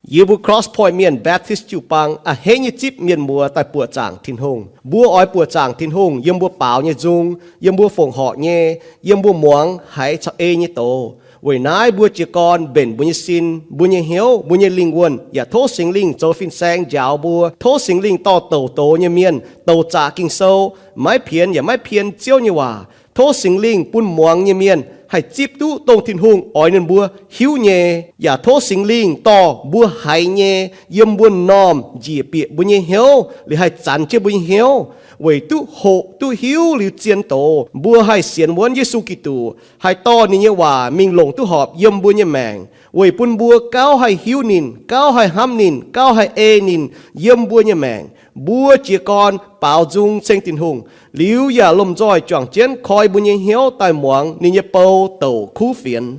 yêu bu cross point miền Baptist chịu pang à hết như chip miền mùa tại bùa tràng thiên hùng bùa ói bùa tràng thiên hùng yếm bùa bảo như dung yếm bùa phồng họ nhé yếm bùa muang hãy cho e như tổ với nái bùa chỉ con bền bùa như xin bùa như hiếu bùa như linh quân ya thố sinh linh cho phin sang giáo bùa thố sinh linh to tổ tổ như miền tổ trả kinh sâu mái phiền ya mái phiền chiếu như hòa thố sinh linh bùn muang như miền hay chip tu tông thiên hùng ói nên bùa hiếu nhẹ ya thố sinh linh to bùa hay nhẹ yếm bùa nòm dì bịa bùa như hiếu li hay chán chế bùa như hiếu为tu好tu hiểu了见到，不係善揾耶穌基督，係多年嘅話命龍tu學任本嘅命，為本不高係曉年，高係喊年，高係愛年任本嘅命，不只幹包容聖天空，了也lâm在撞戰開本嘅曉大忙年嘅報道苦煩。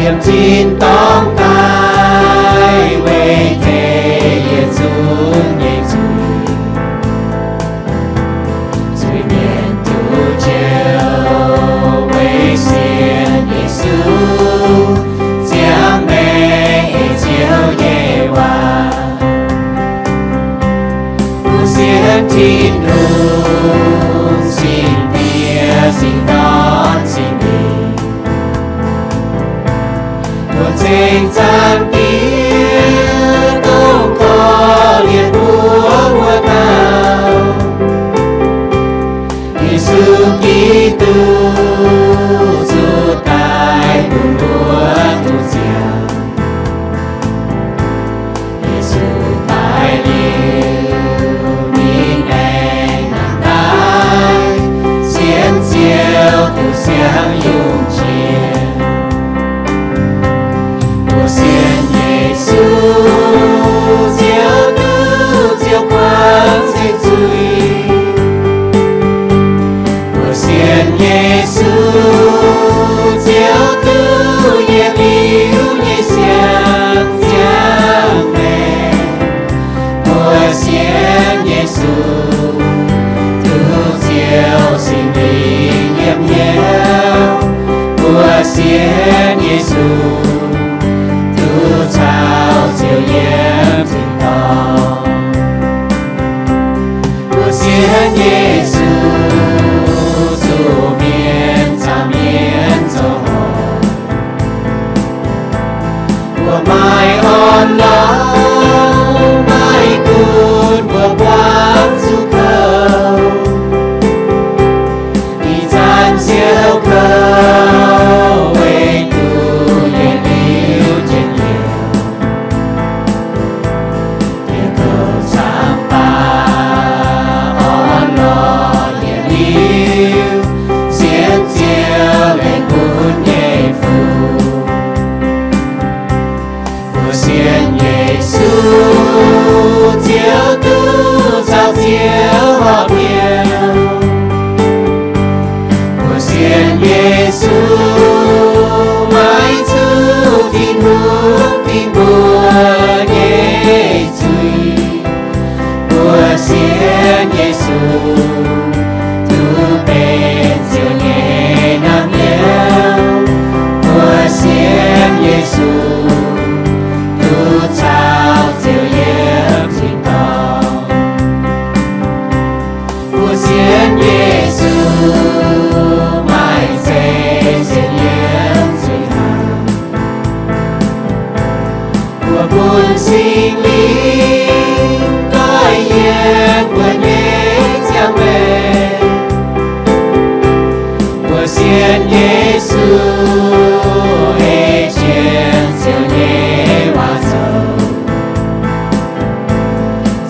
niềm tin tóm tay về thể hiện xuống nhẹ chùi chùi miền tu chiều về xiên Giêsu giang mê chiều nhẹ hòa tu xiên tin hùng xin bia xin đón xin tình tan kia không có liền mùa nào Giêsu Kitô dù tại buồn mùa tu giang Giêsu tại liêu mình anh nàng tái xiên diệu tu giang dùng chia xiên Giêsu diệu nữ diệu quang dây duy của xiên Giêsu diệu nữ nhẹ liu nhẹ xiang giang mẹ của xiên Giêsu tu diệu sinh linh nhẹ nhàng của xiên Giêsu chào chiều nhiễm thịnh to của xiên Giêsu dù miền xa miền dầu của mai on lo mai cun của quang du cầu đi gian siêu cầu về tu nhẹ liu trên diệu tu giao diệu hòa biên của xiên Giêsu mãi tu tin hướng tin buồn nhẹ duy của xiên Giêsu tu bên diệu nhẹ nam yêu của xiên Giêsu tu trao diệu nhiễm thịnh to của xiên Giêsu mãi dễ diệu nhiễm duy hằng của buồn sinh linh cõi yên của nhé giang về của xiên Giêsu hê chiến diệu nhé hòa sầu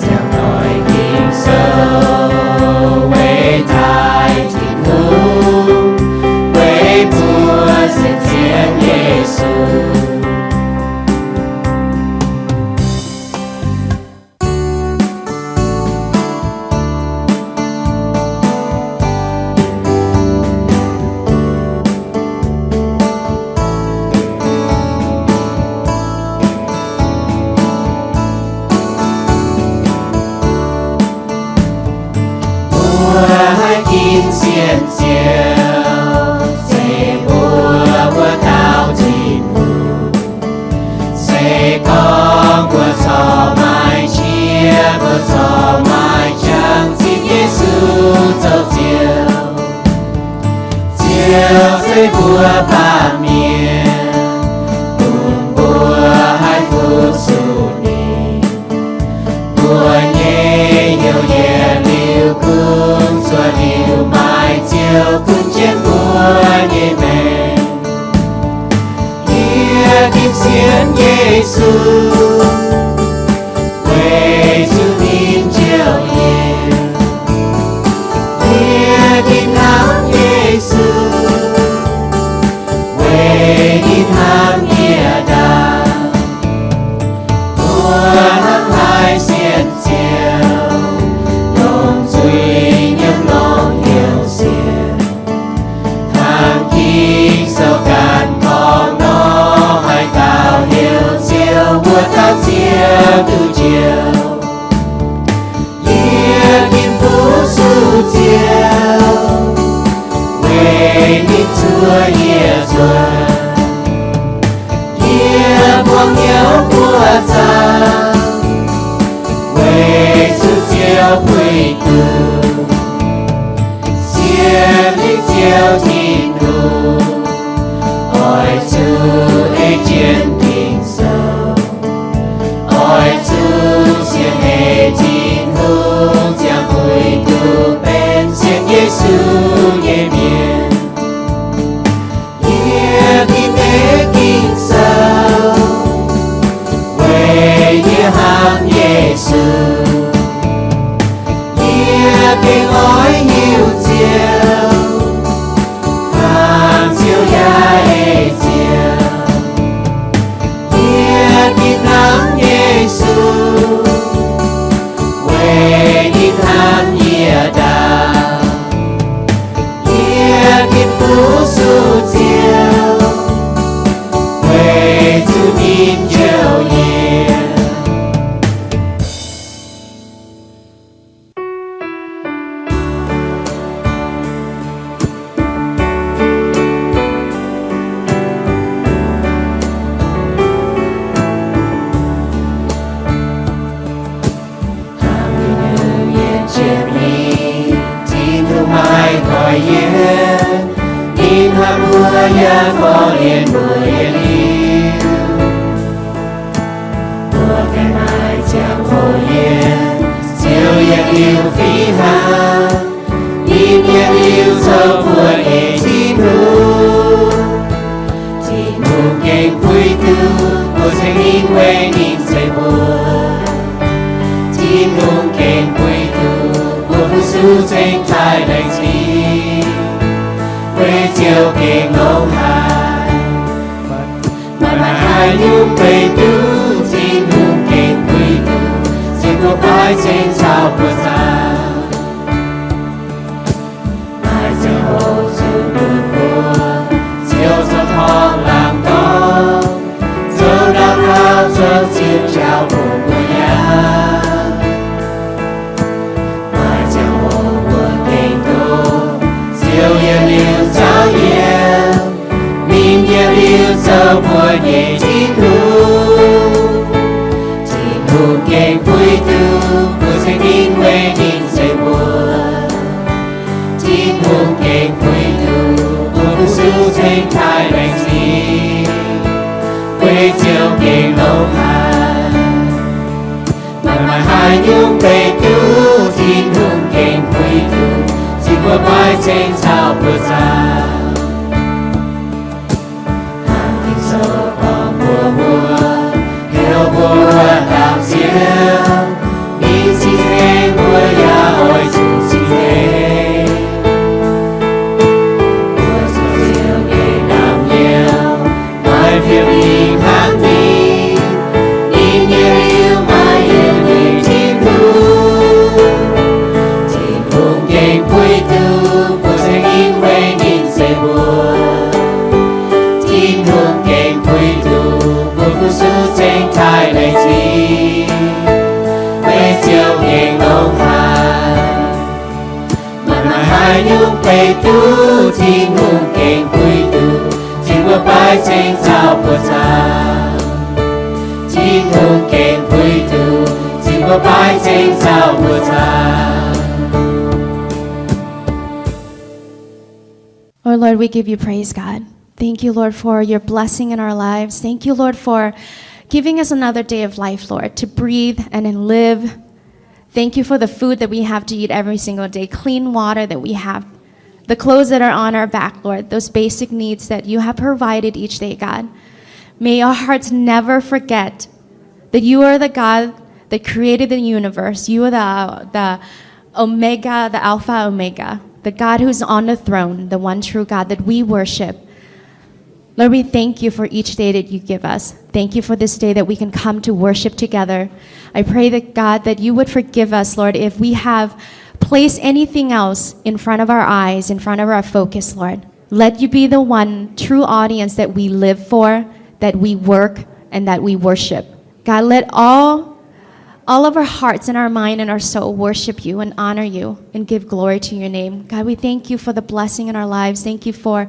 giang nói kinh sâu quê thái thiên hùng quê vua xin xiên Giêsu kín xiên diệu dễ bùa thao thịt hùng dễ con của gió mai chia của gió mai chẳng xin Giêsu dấu diệu diệu dễ bùa ba miền cùng bùa hai phút su nì bùa nhẹ nhiều nhẹ liu cung xua liu mai chiều cung trên bùa nhẹ mềm kia kim xiên Giêsu quê du tin chiều hiền kia kim áo Giêsu quê 赞，为主就归途，心里就停路，爱主的坚定手，爱主先的停路，将归途变成耶稣的面。耶稣，也给爱有照，含照也会照，也给咱耶稣，为你含也大，也给付赎照，为主您就业。Oh Lord, we give you praise, God. Thank you, Lord, for your blessing in our lives. Thank you, Lord, for giving us another day of life, Lord, to breathe and then live. Thank you for the food that we have to eat every single day, clean water that we have, the clothes that are on our back, Lord, those basic needs that you have provided each day, God. May our hearts never forget that you are the God that created the universe. You are the Omega, the Alpha Omega, the God who's on the throne, the one true God that we worship. Lord, we thank you for each day that you give us. Thank you for this day that we can come to worship together. I pray that, God, that you would forgive us, Lord, if we have placed anything else in front of our eyes, in front of our focus, Lord. Let you be the one true audience that we live for, that we work, and that we worship. God, let all of our hearts and our mind and our soul worship you and honor you and give glory to your name. God, we thank you for the blessing in our lives. Thank you for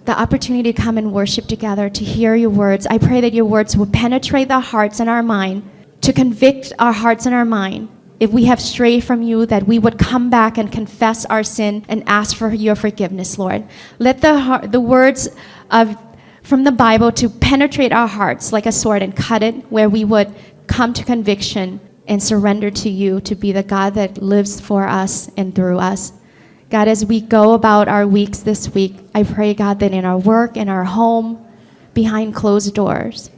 the opportunity to come and worship together, to hear your words. I pray that your words will penetrate the hearts and our mind, to convict our hearts and our mind. If we have strayed from you, that we would come back and confess our sin and ask for your forgiveness, Lord. Let the words from the Bible to penetrate our hearts like a sword and cut it, where we would come to conviction and surrender to you to be the God that lives for us and through us. God, as we go about our weeks this week, I pray, God, that in our work, in our home, behind closed doors,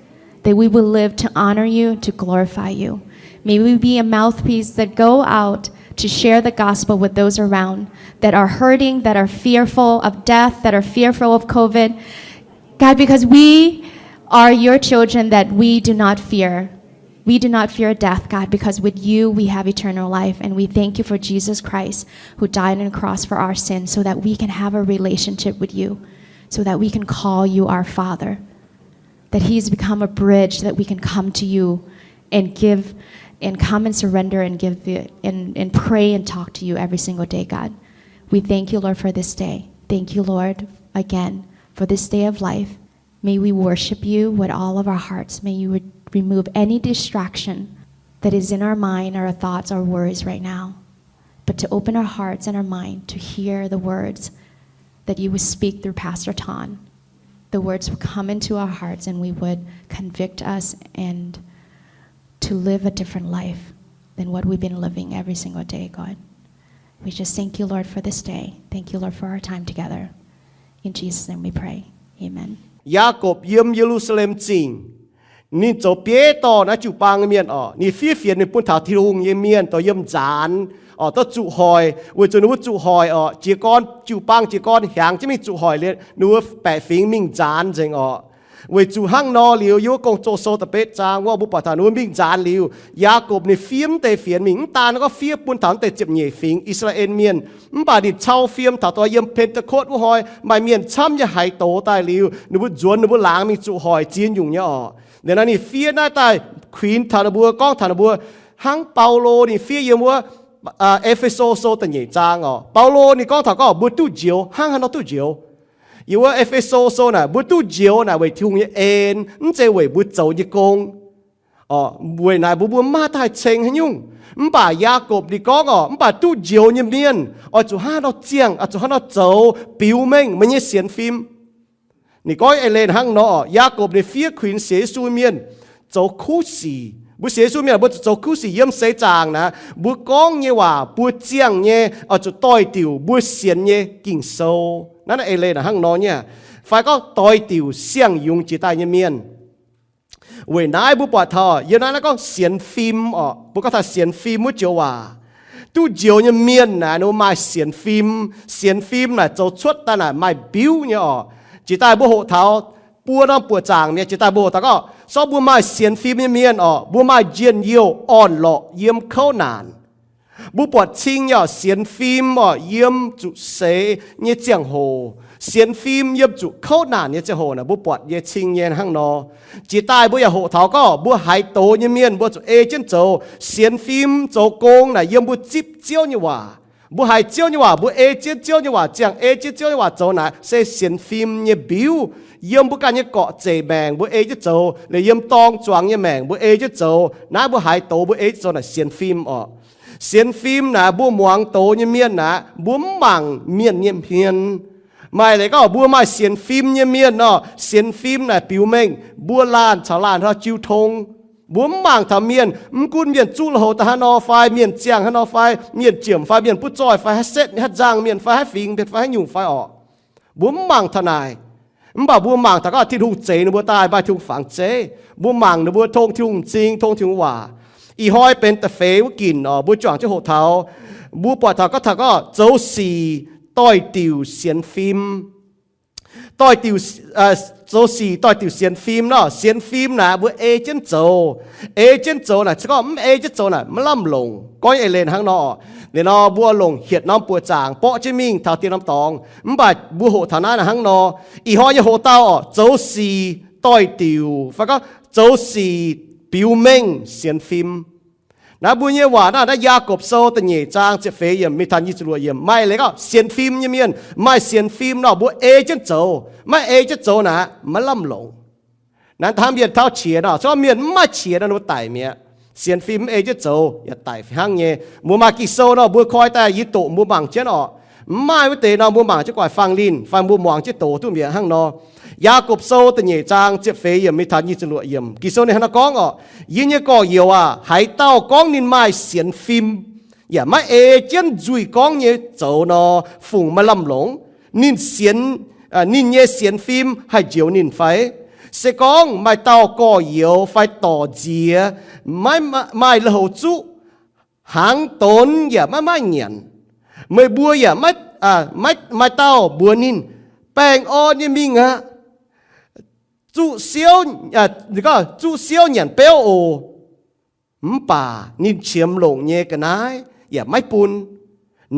that we will live to honor you, to glorify you. May we be a mouthpiece that go out to share the gospel with those around that are hurting, that are fearful of death, that are fearful of COVID. God, because we are your children, that we do not fear. We do not fear death, God, because with you we have eternal life. And we thank you for Jesus Christ, who died on the cross for our sins, so that we can have a relationship with you, so that we can call you our Father, that he's become a bridge that we can come to you and give and come and surrender and give and pray and talk to you every single day, God. We thank you, Lord, for this day. Thank you, Lord, again, for this day of life. May we worship you with all of our hearts. May you remove any distraction that is in our mind, our thoughts, our worries right now, but to open our hearts and our mind to hear the words that you would speak through Pastor Ton. The words would come into our hearts and we would convict us and to live a different life than what we've been living every single day, God. We just thank you, Lord, for this day. Thank you, Lord, for our time together. In Jesus' name we pray. Amen. ยากบเยี่ยมเยรูซาเล็มจริงนี่โจเปียต่อนะจูปางเมียนนี่ฟีเฟียนในปุ่นถาทิรุงเยี่ยมเมียนต่อเยี่ยมจานต่อจุหอยวัวจนวัวจุหอยเจียก้อนจูปางเจียก้อนหางจะไม่จุหอยเลยนัวแปะฟิงมิ่งจานจริงวัวจูหั่งนอเหลียวยัวกงโจโซตะเป็ดจางว่าบุปผานัวมิ่งจานเหลียวยากบในเฟียมเตเฟียนมิ่งตาแล้วก็เฟียปุ่นถามเตเจ็บเหนี่ยฟิงอิสราเอลเมียนป่าดิเช่าเฟียมถาตัวเยี่ยมเพนตะโคดวัวหอยใบเมียนช้ำจะหายโตตายเหลียวนัวจวนนัวหลางมีจุหอยจีนอยู่เนี่ยเดี๋ยวนั้นนี่เฟียหน้าตายควีนธานบัวก้องธานบัวหั่งเปาโลนี่เฟียเยี่ยมว่าเอเฟโซโซตันใหญ่จางเปาโลนี่ก้องถาก็บัวตู้เจียวหั่งฮันตู้เจียวอยู่ว่าเอเฟโซโซน่ะบัวตู้เจียวน่ะไว้ทุ่งเอ็นนั่นจะไว้บัวเจ้ายี่กงบัวไหนบัวมาตายเชงให้ยุ่งป่ายากบนี่ก้องป่าตู้เจียวเนี่ยเมียนจู่ห้าเราเจียงจู่ห้าเราเจ้าปิวเม่งมันเนี่ยเสียนฟิล์มนี่ก็ไอเลนหั่งนอยากบในเฟียควินเสียสูเมียนเจ้าคู่สีบุเสียสูเมียนบุเจ้าคู่สีเยี่ยมเสจางนะบุก้องเนี่ยว่าบุเจียงเนี่ยจู่ต่อยติวบุเสียนเนี่ยกิ่งโซนั่นไอเลนหั่งนอเนี่ยฝ่ายก็ต่อยติวเสียงยุงจีตายเนี่ยเมียนเวนายบุปผาทอเยนั้นแล้วก็เสียนฟิล์มบุก็ถ้าเสียนฟิล์มมุจเจว่าตู้เจียวเนี่ยเมียนนะโนมาเสียนฟิล์มนะเจ้าชดตาน่ะมาบิวเนี่ยจีตายบัวหัวเท้าปัวน้ำปัวจางเนี่ยจีตายบัวแต่ก็ซอบัวไม้เสียนฟิล์มเมียนบัวไม้เจียนเยี่ยวอ่อนหล่อเยี่ยมเข้านานบัวปวดชิงเสียนฟิล์มเยี่ยมจุเสเนี่ยเจียงโหเสียนฟิล์มเยี่ยมจุเข้านานเนี่ยเจียงโหนะบัวปวดเยี่ยชิงเยี่ยหั่งนอจีตายบัวอย่าหัวเท้าก็บัวหายโตเนี่ยเมียนบัวจุเอเจนโจเสียนฟิล์มโจโกงน่ะเยี่ยมบัวจิบเจียวเนี่ยว่าบุหายเจ้านี่ว่าบุเอเจ้าเจ้านี่ว่าจังเอเจ้านี่ว่าเจ้าน่ะเสียเสียนฟิล์มเนี่ยบิวเยี่ยมบุกันเนี่ยเกาะเจแมงบุเอเจ้าเลยเยี่ยมตองจวงเนี่ยแมงบุเอเจ้าน้าบุหายโตบุเอเจ้าน่ะเสียนฟิล์มเสียนฟิล์มน่ะบัวหมวงโตเนี่ยเมียนน่ะบัวมังเมียนเนี่ยเพียนไม่เลยก็บัวมาเสียนฟิล์มเนี่ยเมียนเสียนฟิล์มน่ะปิวเม่งบัวลานชาวลานเราจิวทงบัวมังทำเมียนกุนเมียนจูลโหตฮานอไฟเมียนเจียงฮานอไฟเมียนเจียมไฟเมียนพุจ้อยไฟให้เซตให้จางเมียนไฟให้ฟิงเป็นไฟให้ยุ่งไฟบัวมังทนายบ่าบัวมังแต่ก็ที่ทุ่งเจนบัวตายบ่าทุ่งฝังเจบัวมังบัวทงทุ่งจริงทงทุ่งว่าอีห้อยเป็นตะเฟวกินบัวจ่างเจ้าหัวเท้าบัวปอดเท้าก็ถ้าก็เจ้าสีต้อยติวเสียนฟิล์มต้อยติวโจสีต้อยติวเสียนฟิล์มเสียนฟิล์มนะบัวเอเจนโจน่ะก็เอเจนโจน่ะมันล่ำลงก้อยไอเลนหั่งนอเนี่ยบัวลงเหียดน้ำปัวจางเปาะจิมิงเท่าเตียน้ำตองบ่าบัวโหฐานะหั่งนออีห้อยโหเต้าโจสีต้อยติวแล้วก็โจสีปิวเม่งเสียนฟิล์ม那不也话那雅各收的业障这飞也没谈一直落也买那个先 phim 一面买先 phim 那不 A 就走买 A 就走นะมันล่ำลงนั้นทำเบียดเท้าเฉียดอ่ะชอบเมียนไม่เฉียดนะหนูไต่เมียเสียนฟิล์ม A จะ走อย่าไต่ห้างเงี้ยมัวมากิโซเนาะบัวคอยแต่ยี่โตมัวบังเจ้าเนาะไม่ไว้เตะเนาะมัวบังจะกว่าฟังลินฟังมัวมองจะโตตุ้มเบียห้างเนาะยากบโซแต่เนี่ยจางเจ็บเฟยยังไม่ทันยี่จะลวดยังกิโซในฮันก้องอ่ะยิ่งเนี่ยก่อเหี่ยวอ่ะหายเต้าก้องนินไม้เสียนฟิล์มอย่าไม่เอเจนจุยก้องเนี่ยโจเนาะฝุ่งมาลำหลงนินเสียนนินเนี่ยเสียนฟิล์มให้เจียวนินไฟเสกองไม่เต้าก่อเหี่ยวไฟต่อเจียไม่เหลาจุหางตนอย่าไม่เหยียนไม่บัวอย่าไม่เต้าบัวนินแป้งอ่อนเนี่ยมีงะจุเซียวนี่ก็จุเซียวเหยียนเปรี้ยวโอป่านินเฉียมหลงเนี่ยกันนายอย่าไม่ปุ่น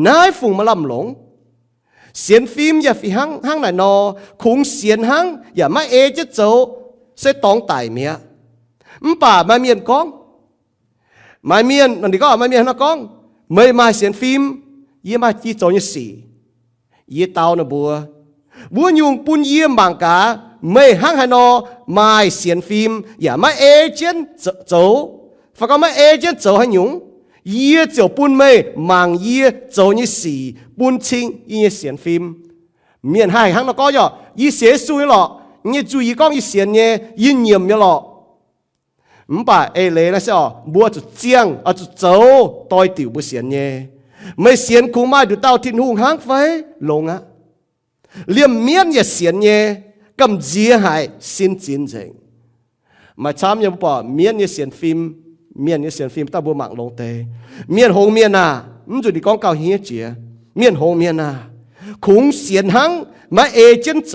นายฝุ่งมาลำหลงเสียนฟิล์มอย่าฝีห้างไหนนอคงเสียนห้างอย่าไม่เอจะโจเสตองไต่เมียป่ามาเมียนก้องมาเมียนนั่นดีก็มาเมียนนะก้องไม่มาเสียนฟิล์มยี่มาจีโจยี่สี่ยี่เตานะบัวยุงปุ่นเยี่ยมบางกาไม่ห้างไหนนอมาเสียนฟิล์มอย่ามาเอเจนโจฝักก็มาเอเจนโจให้ยุงยี่เจียวปุ่นไม่มังยี่โจยี่สี่ปุ่นชิงยี่เสียนฟิล์มเมียนให้ห้างนะก็ย่อยี่เสียซุยหรอยี่จุยก้องยี่เสียนยี่ยี่เหยี่ยมยี่หรอป่าเอเลยนะสิอ๋อบัวจุดเจียงเอาจุดโจต่อยติ๋วบัวเสียนยี่ไม่เสียนคงมาดูเต้าทิ้งหุงห้างไฟลงอ่ะเลี่ยมเมียนยี่เสียนยี่กำเจียหายสิ้นจินเจงมาช้ำยังป่าเมียนยี่เสียนฟิล์มเมียนยี่เสียนฟิล์มตาบัวหมักลงเตเมียนหงเมียนน่ะมันจุดที่ก้องเก่าเฮียเจียเมียนหงเมียนน่ะคงเสียนหังมาเอเจนโจ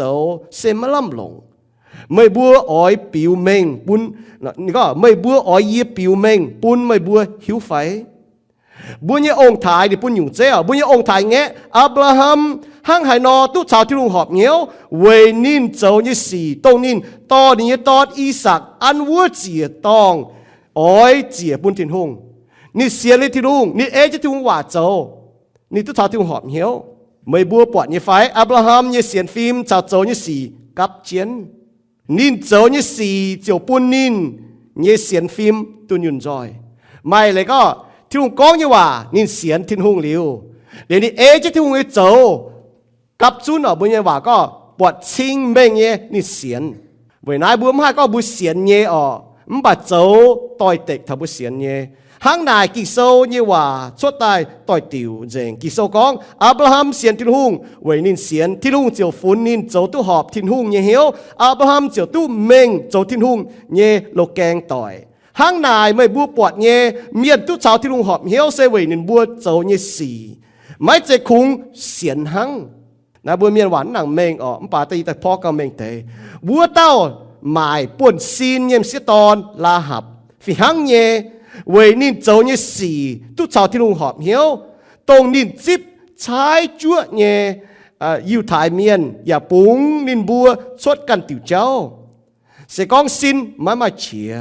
เซมาล่ำลงไม่บัวอ้อยปิวเมงปุนนี่ก็ไม่บัวอ้อยยี่ปิวเมงปุนไม่บัวหิวไฟบัวเนี่ยองค์ถ่ายดิปุนอยู่เจ้าบัวเนี่ยองค์ถ่ายเงี้ยอับราฮัมห้างไหนอตู้ชาวที่ลุงหอบเงี้ยวเวนินโจยี่สี่ตรงนินตอนนี้ตอนอีสักอันวัวเจียตองอ้อยเจียปุนทิ้งหงนี่เสียเลยที่ลุงนี่เอจะทิ้งว่าโจนี่ตู้ชาวที่ลุงหอบเงี้ยวไม่บัวปวดยี่ไฟอับราฮัมยี่เสียนฟิล์มชาวโจยี่สี่กับเจียนนินโจยี่สี่เจียวปุ่นนินยี่เสียนฟิล์มตุนยุนจอยไม่เลยก็ที่ลุงก้องยี่ว่านินเสียนทิ้งหงเหลียวเดี๋ยวนี้เอจะทิ้งหงโจกับจุนอ่ะบุญยี่ว่าก็ปวดชิงเบ่งยี่นินเสียนเวลาบัวมาก็บุเสียนยี่อ่ะไม่บาดโจต่อยเตะทับบุเสียนยี่ห้างนายกิโซยี่ว่าชดตายต่อยติวเจงกิโซก้องอับราฮัมเสียนทิ้งหุงเวนินเสียนทิ้งหุงเจียวฝุ่นนินโจตู้หอบทิ้งหุงเยี่ยเหียวอับราฮัมเจียวตู้เมงโจทิ้งหุงเยี่ยโลแกงต่อยห้างนายไม่บัวปวดเยี่ยเมียนตู้ชาวทิ้งหุงหอบเหียวเซเวนินบัวโจเยี่ยสี่ไม่เจคุงเสียนหังนะบัวเมียนหวานหนังเมงอ๋อมป่าตีแต่พ่อก็เมงเตบัวเต้าหมายป่วนซีนเยี่ยมเสียตอนลาหับฝีหังเยี่ยเวนินโจยี่สี่ตู้ชาวที่ลุงหอบเหียวตรงนินจิบใช้จั่วเงอยู่ถ่ายเมียนอย่าปุ้งนินบัวชดกันติ๋วเจ้าเสกองซินมาเฉีย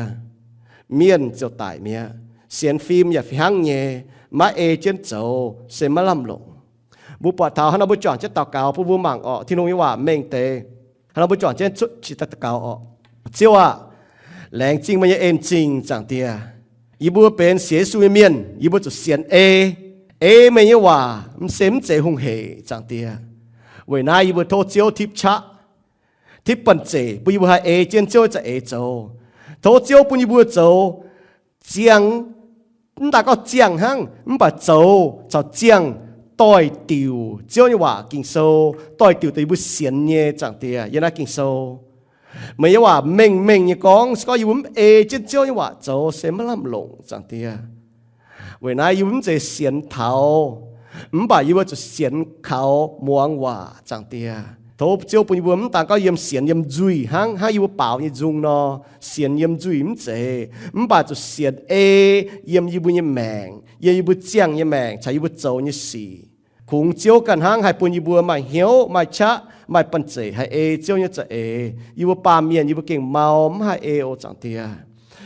เมียนเจ้าตายเมียเสียนฟิล์มอย่าฟิหังเงมาเอเจนโจเสมาลำหลงบุปผาเท้าฮันบุจอนเจ้าตาเกาผู้บุมังออกที่ลุงว่าเมงเตฮันบุจอนเจ้าชิตตาเกาออกเจ้าว่าแรงจริงมันยังเอ็นจริงจังเตียอีบัวเป็นเสียสุยเมียนอีบัวจุดเสียนเอไม่ยว่ามันเสมเจหงเหจังเตียเวนายอีบัวโทเจียวทิพชะทิพปันเจปุยบัวเอเจนเจียวจะเอโจโทเจียวปุยบัวโจเจียงนั่นแต่ก็เจียงหังมันปัดโจจะเจียงต่อยติวเจียวนี่ว่ากินโซต่อยติวแต่อีบัวเสียนเย่จังเตียยันน่ากินโซไม่ใช่ว่าเม่งอย่างกองก็อยู่ผมเอเจ้าอย่างว่าโจเสมาลำลงจังเตียเวลาอยู่ผมจะเสียนเท้าผมบ่อยู่ว่าจะเสียนเขามวงว่าจังเตียทบเจ้าปุ่นอยู่ผมต่างก็ยำเสียนยำจุยหังอยู่ว่าเปล่าอย่างจุงนอเสียนยำจุยผมเจผมบ่จะเสียนเอยำอยู่บุญยำแมงอยู่บุญเจียงยำแมงใช้อยู่บุญโจยำสีคงเจียวกันหังให้ปุ่นอยู่บัวมาเหี่ยวมาชะไม่ปันเจให้เอเจ้าเนี่ยจะเออยู่ว่าปาเมียนอยู่ว่าเก่งเมาไม่ให้เอโอจังเตีย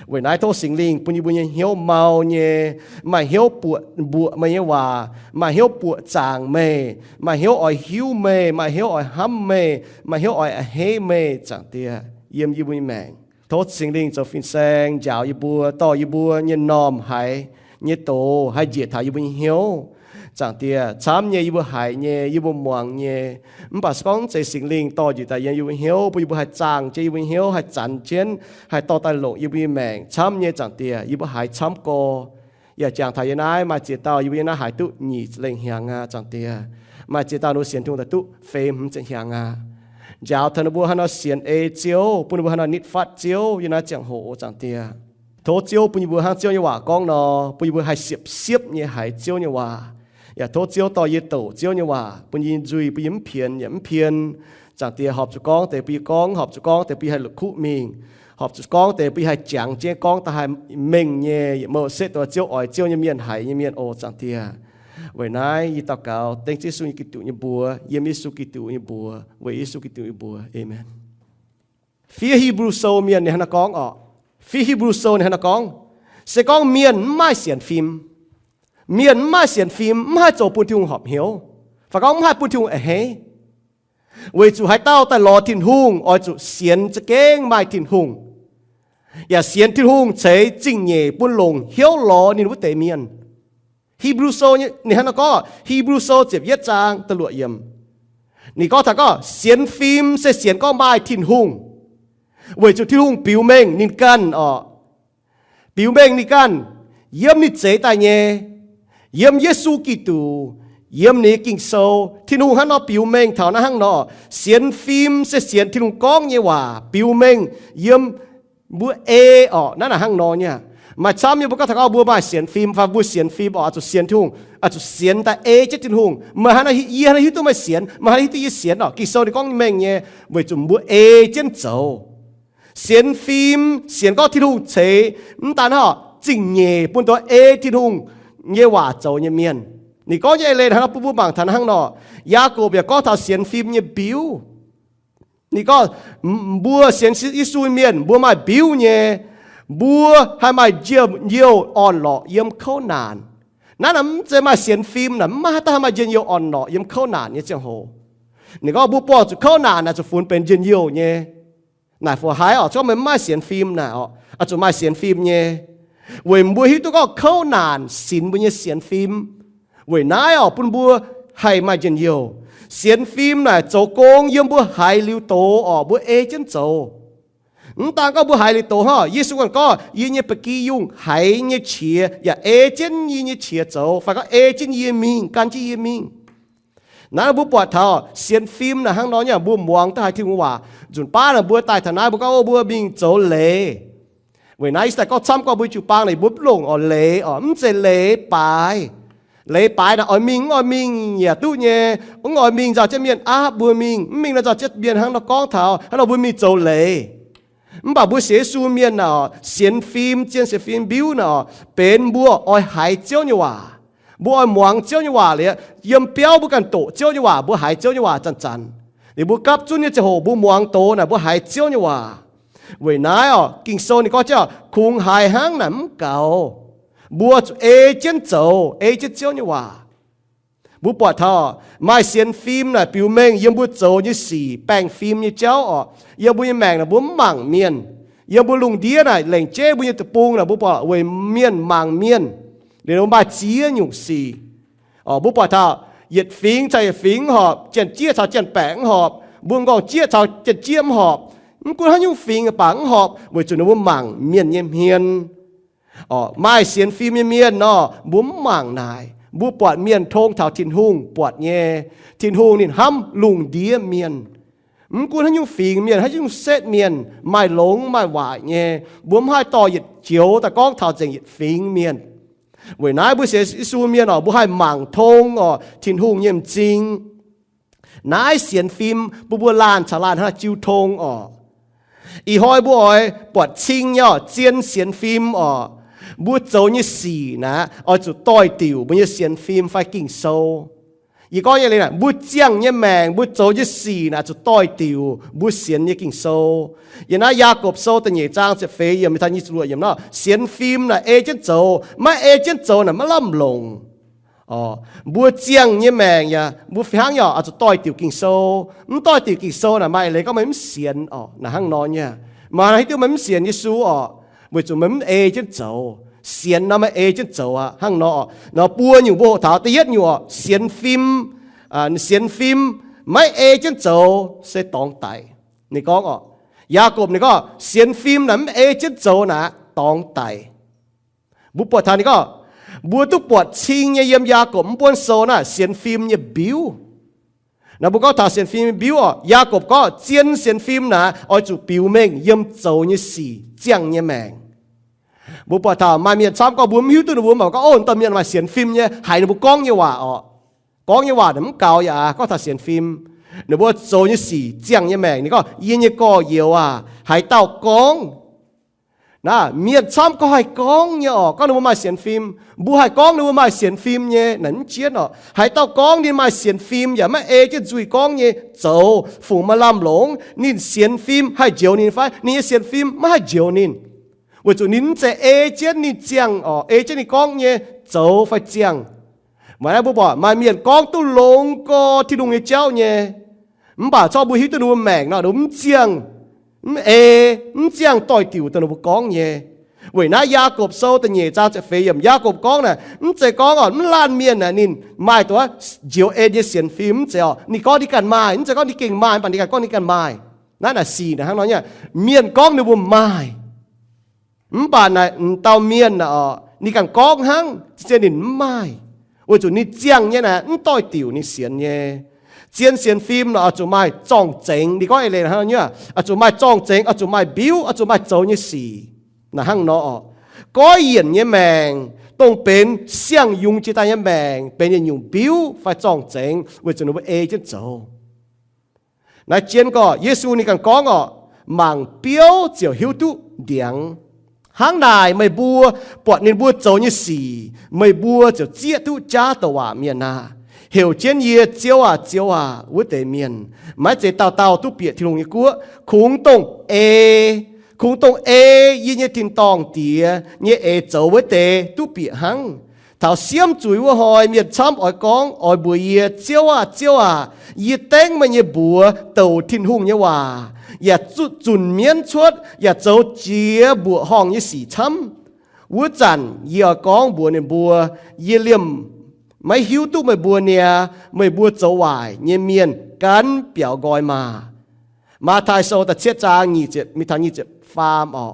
Với nãy thô sinh linh bùn bùn hiếu màu nhé mà hiếu bụa mà nhé hòa mà hiếu bụa chàng mê mà hiếu ỏi hiếu mê mà hiếu ỏi hâm mê mà hiếu ỏi hê mê chẳng tia yếm y bùn mèn thốt sinh linh cho phiên sang giáo y bùa to y bùa nhân nòm hay như tổ hay diệt thảo y bùn hiếu chẳng tia chám nhé y bùa hải nhé y bùa muang nhé bà con chơi sinh linh to gì tại y bùa hiếu bùa hải chàng chơi y bùa hiếu hay chán chiến hay to tai lộ y bùa mèn chám nhé chẳng tia y bùa hải chám cô ya chàng thầy nãy mà chỉ tao y bùa na hải tụ nhị lên hàng à chẳng tia mà chỉ tao nó xiên thung tụ phê hâm chẳng hàng à giáo thần bùa hắn xiên ê chiếu bùa hắn nít phát chiếu y na chẳng hộ chẳng tia thố chiếu bùa hắn chiếu như hòa con nó bùa hải xiếp như hải chiếu như hòa ya thố chiếu to y tổ chiếu như hòa bùa nhìn duy bùa yếm phiền chẳng tia họp cho con để bùa con họp cho con để bùa hải lục khu mình họp cho con để bùa hải chẳng chế con ta hải mình nhé mở xétตัวchiếu ỏi chiếu như miền hải như miền ô chẳng tia vậy nãy y tao cáo tên Giêsu như kitụ như bùa yếm Giêsu kitụ như bùa vậy Giêsu kitụ như bùa amen phía Hebrew sâu miền này hắn con ọ phía Hebrew sâu này hắn con sẽ con miền mai xiển phim miền mai xiển phim mai chỗ bùn thiung họp hiếu và con mai bùn thiung ở hế vậy chủ hai tao tại lò thiên hùng ở chủ xiển cho kén mai thiên hùng ya xiển thiên hùng chế chính nhẹ bùn lồng hiếu lò nên bút tế miền Hebrew sâu này hắn có Hebrew sâu chỉ viết trang tơ lụa yếm này có thằng có xiển phim sẽ xiển có mai thiên hùng vậy chủ thiên hùng biểu mình nên căn biểu mình nên căn yếm nít chế tài nhé yếm Giêsu Kitô yếm này kinh sâu thiên hùng hắn nó biểu mình thảo nó hắn nó xiển phim sẽ xiển thiên hùng con như hòa biểu mình yếm bữa e nó là hắn nó nha mà chăm như bữa các thằng ao bữa bài xiển phim và bữa xiển phim chủ xiển thiên hùng chủ xiển ta e chết thiên hùng mà hắn là hít tôi mà xiển mà hắn hít tôi xiển kinh sâu thì con mình nhé vậy chúng bữa e trên dầu xiển phim xiển có thiên hùng chế tàn họ chỉnh nhẹ buônตัวe thiên hùng như hòa dầu như miềnนี่ก็ยังเลยนะผู้บางท่านห้างนอยาโกบก็ทำเสียนฟิล์มเนี่ยบิวนี่ก็บัวเสียนอิสุเมียนบัวมาบิวเนี่ยบัวให้มาเยี่ยวอ่อนหล่อเยี่ยมเข้านานนั่นน่ะจะมาเสียนฟิล์มน่ะมาถ้ามาเยี่ยวอ่อนหล่อเยี่ยมเข้านานเนี่ยเจ้าโหนี่ก็บัวปอจะเข้านานนะจะฝุ่นเป็นเยี่ยวเนี่ยไหนฝัวหายก็มันมาเสียนฟิล์มน่ะจะมาเสียนฟิล์มเนี่ยเว้ยบัวฮิตก็เข้านานสินบัวเนี่ยเสียนฟิล์มvậy nãyปุ่นบัวhay mà dần nhiều xiên phim này chỗ công yếmบัวhay liu tổบัวเอchân chỗต่างก็บัวhay liu tổ ha Giêsu còn có yên như bậc kỳ dung hay như chia ya ê chân như chia chỗ phải có ê chân như mình can chi như mình nãyบัวปวดเท้าเสียนฟิล์มนะห้างน้อยเนี่ยบัวมองตายที่หัวจุนป้าน่ะบัวตายทนายบัวก็บัวบิงโจเล่vậy nãyแต่ก็ซ้ำก็บัวจุปังเลยบัวลงเล่ไม่ใช่เล่ไปlấy bài là ở mình nhà tu nhé ông ở mình giờ chết miền bùa mình là giờ chết miền hàng nó con thảo hay là bùa mình trâu lệ bảo bùa xế su miền nào xiên phim trên xiên phim biu nào bên bùa oi hải chiếu như hòa bùa oi muang chiếu như hòa liền yếm béo bùa cần tổ chiếu như hòa bùa hải chiếu như hòa chăn thì bùa cáp chút như chế hồ bùa muang tổ này bùa hải chiếu như hòa vậy nãy kinh sâu này có chứ khung hải hàng nắm cầuบัวเอเจนโจเอเจนเจียวนี่ว่าบัวปวดท่อไม่เสียนฟิล์มน่ะปิวเมงยังบัวโจนี่สี่แป้งฟิล์มนี่เจ้ายังบัวยังแมงน่ะบัวหมั่งเมียนยังบัวลุงเดียน่ะเหล่งเจ้บัวยังตะปูงน่ะบัวปวดเวยเมียนหมั่งเมียนเดี๋ยวมาเจียหยุ่งสี่บัวปวดท่อเหยียดฟิงใจฟิงหอบเจนเจี๊ยชาวเจนแป้งหอบบัวงองเจี๊ยชาวเจนเจี๊ยมหอบกูให้ยุ่งฟิงปังหอบเวยจุนบัวหมั่งเมียนเยี่ยมเฮียนไม่เสียนฟิล์มเมียนเนาะบุ้มหมั่งนายบุปวดเมียนทงเท่าทินหุงปวดเย่ทินหุงนี่ห้ำลุงเดียเมียนกูให้ยุ่งฟิงเมียนให้ยุ่งเซตเมียนไม่หลงไม่หวายเย่บุ้มให้ต่อหยิดเจียวแต่ก้องเท่าจังหยิดฟิงเมียนเวนายบุเสียสูเมียนบุให้หมั่งทงทินหุงเยี่ยมจริงนายเสียนฟิล์มบัวลานฉลาดฮะจิวทงอีหอยบัวอ้อยปวดชิงเนาะเจียนเสียนฟิล์มบัวโจนี่สี่นะจุดต้อยติ๋วบัวเสียนฟิล์มไฟกิ่งโซ อีก็ยังเลยนะบุเจียงเนี่ยแมงบุโจยี่สีนะจะต้อยติวบุเสียนเนี่ยกิ่งโซอย่างนั้นยากบโซแต่เนี่ยจ้างจะเฟยยังไม่ทันยี่สิบรวยอย่างนั้นเสียนฟิล์มนะเอเจนโจไม่เอเจนโจนะไม่ล่ำลงอ๋อบัวเจียงเนี่ยแมงอย่าบัวฟังอย่าอาจจะต้อยติวกิ่งโซมันต้อยติวกิ่งโซนะไม่เลยก็ไม่เสียนอ๋อนะห้างนอนเนี่ยมาให้ตัวมันเสียนยิสูอ๋อบัวจุมันเอเจนโจเสียนนะไม่เอเจนโจอ่ะห้างนอนนะปัวอยู่บัวถาวตีเย็ดอยู่อ๋อเสียนฟิล์มเสียนฟิล์มไม่เอเจนโจเสตองไตนี่ก็อ๋อยากบนี่ก็เสียนฟิล์มนะไม่เอเจนโจนะตองไตบุปผานี่ก็บัวตุปวดชิงเนี่ยเยี่ยมยากบปวนโซนะเสียนฟิล์มเนี่ยบิวนะบุก็ถ้าเสียนฟิล์มบิวอ่ะยากบก็เจียนเสียนฟิล์มนะเอาจุบิวเมงเยี่ยมโจเนี่ยสีเจียงเนี่ยแมงบุปผามาเมียนซ้ำก็บัวมิวตัวบัวบอกก็โอ้ตอนเมียนมาเสียนฟิล์มเนี่ยหายในบุกล้องเนี่ยว่าอ๋อก้องยี่ว่าเนี่ยมันเก่าอย่าก็ถ้าเสียนฟิล์มเนี่ยว่าโจยี่สี่เจียงยี่แมงนี่ก็ยินยี่ก็เยี่ยวอ่ะหายเต่าก้องนะเมียซ้ำก็หายก้องเนี่ยอ๋อก็นึกว่ามาเสียนฟิล์มบัวหายก้องนึกว่ามาเสียนฟิล์มเนี่ยนั่นเจียนอ๋อหายเต่าก้องนี่มาเสียนฟิล์มอย่ามาเอจะจุยก้องเนี่ยโจฝูงมาลำหลงนี่เสียนฟิล์มให้เจียวนินไฟนี่เสียนฟิล์มไม่ให้เจียวนินว่าจุนินจะเอเจียนนี่เจียงอ๋อเอเจียนนี่ก้องเนี่ยโจไฟเจียงมาแล้วบุบอกมาเมียนกองตุลงก็ที่ลุงเจ้าเนี่ยมันบ่าชอบบุหิตัวนูแมงเนาะดูมันเจียงมันมันเจียงต่อยติ๋วตัวนูกองเนี่ยเว้ยนะยากบโซตัวเนี่ยจ้าจะเฟยมยากบกองน่ะมันจะกองอ่ะมันลานเมียนน่ะนินไม่ตัวเจียวเดียเสียนฟิล์มเจ้านี่ก็ดีกันไม่มันจะก็ดีเก่งไม่ปันดีกันก็ดีกันไม่นั่นน่ะสี่นะฮะน้อยเนี่ยเมียนกองในบุมไม่มันป่านน่ะเตาเมียนน่ะอ๋อนี่กันกองหั่งเจนินไม่ว่าจุนี่เจียงเนี่ยนะต้อยติ๋วนี่เสียนเนี่ยเจียนเสียนฟิล์มเนาะอาจุไม่จ้องเจงดีก็ไอเลยนะฮะเนี่ยอาจุไม่จ้องเจงอาจุไม่บิ้วอาจุไม่โจนี่สี่นะฮั่งเนาะก็เหียนเนี่ยแมงต้องเป็นเสียงยุงจิตายเนี่ยแมงเป็นอย่างยุงบิ้วไฟจ้องเจงว่าจุนี่ว่าเอจะโจนายเจียนก็เยซูนี่กันก้องอ่ะมังเปียวเจียวหิวตุเดียงห้างนายไม่บัวปวดนินบัวโจนี่สี่ไม่บัวจะเจี๊ยตุจ้าตัวเมียนาเหวเจียนเยี่ยเจียววุ้เตเมียนไม่เจเต่าตุเปียที่ลงยี่กัวคงตรงยี่เนี่ยทินตองเตียเนี่ยโจวุ้เตตุเปียหังถ้าเสียมจุยว่าหอยเมียช้ำอ้อยกองอ้อยบัวเยี่ยเจียวยี่เต้งมันยี่บัวเต่าทินหุ่งเนี่ยว่าอย่าจุนเมียนชดอย่าเจ้าเจียบัวห้องยี่สีช้ำวัวจันเยี่ยกองบัวเนี่ยบัวเยี่ยเลี่ยมไม่หิวตู้ไม่บัวเนี่ยไม่บัวเจ้าวายเนี่ยเมียนกันเปียวกอยมาทายโซแต่เชี่ยจางยี่เจ็ดมีทางยี่เจ็ดฟาร์มอ๋อ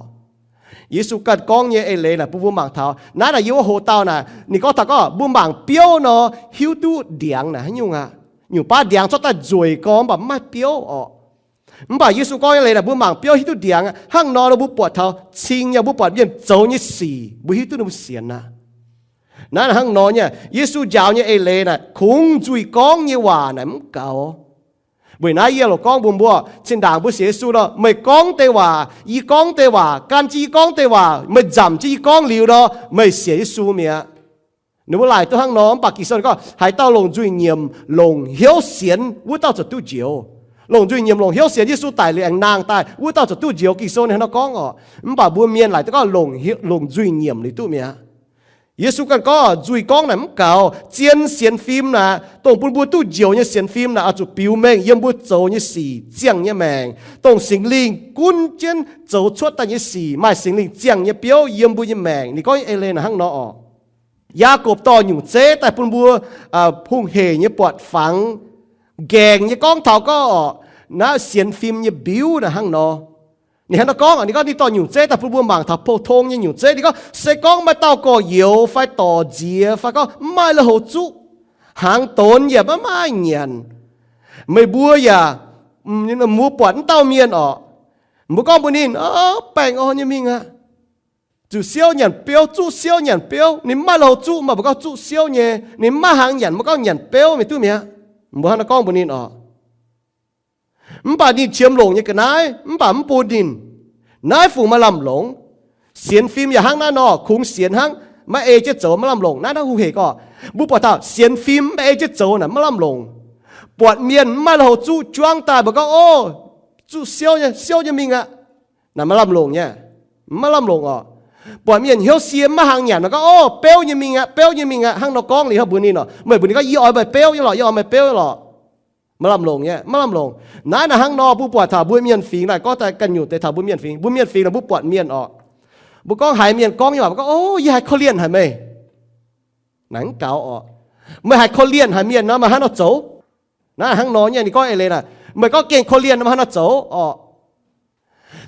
ยิสุกัดกองเนี่ยเอเลยนะผู้บุญบางเท้านั่นอะยิ่งว่าโหเต้านะนี่ก็ถ้าก็บุญบางเปียวเนาะหิวตู้เดียงนะให้ยุ่งอ่ะอยู่ป้าเดียงชอบแต่จุยกองแบบไม่เปียวอ๋อมันบอกยิสุก็ยังเลยนะบุญบางเปียวหิตุเดียงห้างนอนเราบุปวดเท้าชิงอย่าบุปวดเยี่ยมโจนี่สี่บุหิตุนบุเสียนนะนั่นห้างนอนเนี่ยยิสุยาวเนี่ยเอเลยนะคงจุยกองเนี่ยว่านะมันเก่าเมื่อไหร่เยี่ยเรากองบุญบัวเช่นด่างบุเสียสุเราไม่กองเตว่าอีกองเตว่าการจีกองเตว่าไม่จำจีกองเหลียวเราไม่เสียสุเมียนึกว่าหลายตัวห้างนอนปากีสถานก็หายเต้าลงจุยเงียมลงเหี้ยวเสียนวุ้เต้าจะตู้เจียวลงจุยเงียมลงเหี้ยวเสียนที่สู้ตายเลยนางตายวุ้เต้าจะตู้เจียวกีโซนให้เรากองอ๋อมันป่าบัวเมียนหลายตัวก็ลงจุยเงียมเลยตู้เมียเยซูกันก็จุยกองนั้นเก่าเจียนเสียนฟิล์มนะตรงปุ่นบัวตู้เจียวเนี่ยเสียนฟิล์มนะอาจุปิวแมงเยี่ยมบัวโจเนี่ยสี่เจียงเนี่ยแมงตรงสิงลิงกุนเจียนโจชดแต่เนี่ยสี่ไม่สิงลิงเจียงเนี่ยเปียวเยี่ยมบัวเนี่ยแมงนี่ก็เอเลนะห้างนอออกยากบต่ออยู่เจ๊แต่ปุ่นบัวพุ่งเหเนี่ยปวดฝังแกงเนี่ยกองเท่าก็นะเสียนฟิล์มเนี่ยบิวนะห้างนอนี่ฮะนักกองอันนี้ก็ที่ต่ออยู่เจ๊แต่ผู้บัวบางถ้าโพทงยังอยู่เจ๊นี่ก็เสกองมาเต่าก็เหี่ยวไฟต่อเจียไฟก็ไม่ละหัวจุหางต้นอย่าไม่เงียนไม่บัวอย่านี่นะมูปวดเต่าเมียนออกมูกองบุญนินแป้งอ่อนยังมีไงจุเสียวหยันเปียวจุเสียวหยันเปียวนี่ไม่ละหัวจุมาบอกก็จุเสียวเนี่ยนี่ไม่หางหยันมันก็หยันเปียวไม่ตู้เมียมูฮะนักกองบุญนินออกมันป่าดินเชื่อมหลงอย่างกันนายมันป่ามันปูดินนายฝูงมาลำหลงเสียนฟิล์มอย่าห้างหน้านอคงเสียนห้างมาเอจะโจมาลำหลงนั่นถ้าหูเหก็ บุปผาเสียนฟิล์มเอจะโจน่ะไม่ลำลงปวดเมียนไม่เราจู่จ้วงตายบอกก็โอ้จู่เสียวจะมิงอ่ะน่ะไม่ลำลงเนี่ยไม่ลำลงอ่ะปวดเมียนเหี่ยวเสียมมาหางหยาดแล้วก็โอ้เป้วยังมิงอ่ะเป้วยังมิงอ่ะหางนกกองหรือเขาบุญนี่เนาะเมื่อบุญนี่ก็ยี่อ้อยไปเป้วยังหรอยี่อ้อยไปเป้วหรอไม่ลำลงเนี่ยไม่ลำลงนั่นน่ะหางนอผู้ปวดถาบุญเมียนฝีน่ะก็แต่กันอยู่แต่ถาบุญเมียนฝีน่ะผู้ปวดเมียนออกบุกองหายเมียนกองยังบอกก็โอ้ยหายเขาเลี้ยนหายไหมหนังเก่าออกเมื่อหายเขาเลี้ยนหายเมียนเนาะมาหาเราโจนะหางนอเนี่ยนี่ก็อะไรน่ะเมื่อก็เก่งเขาเลี้ยนมาหาเราโจออก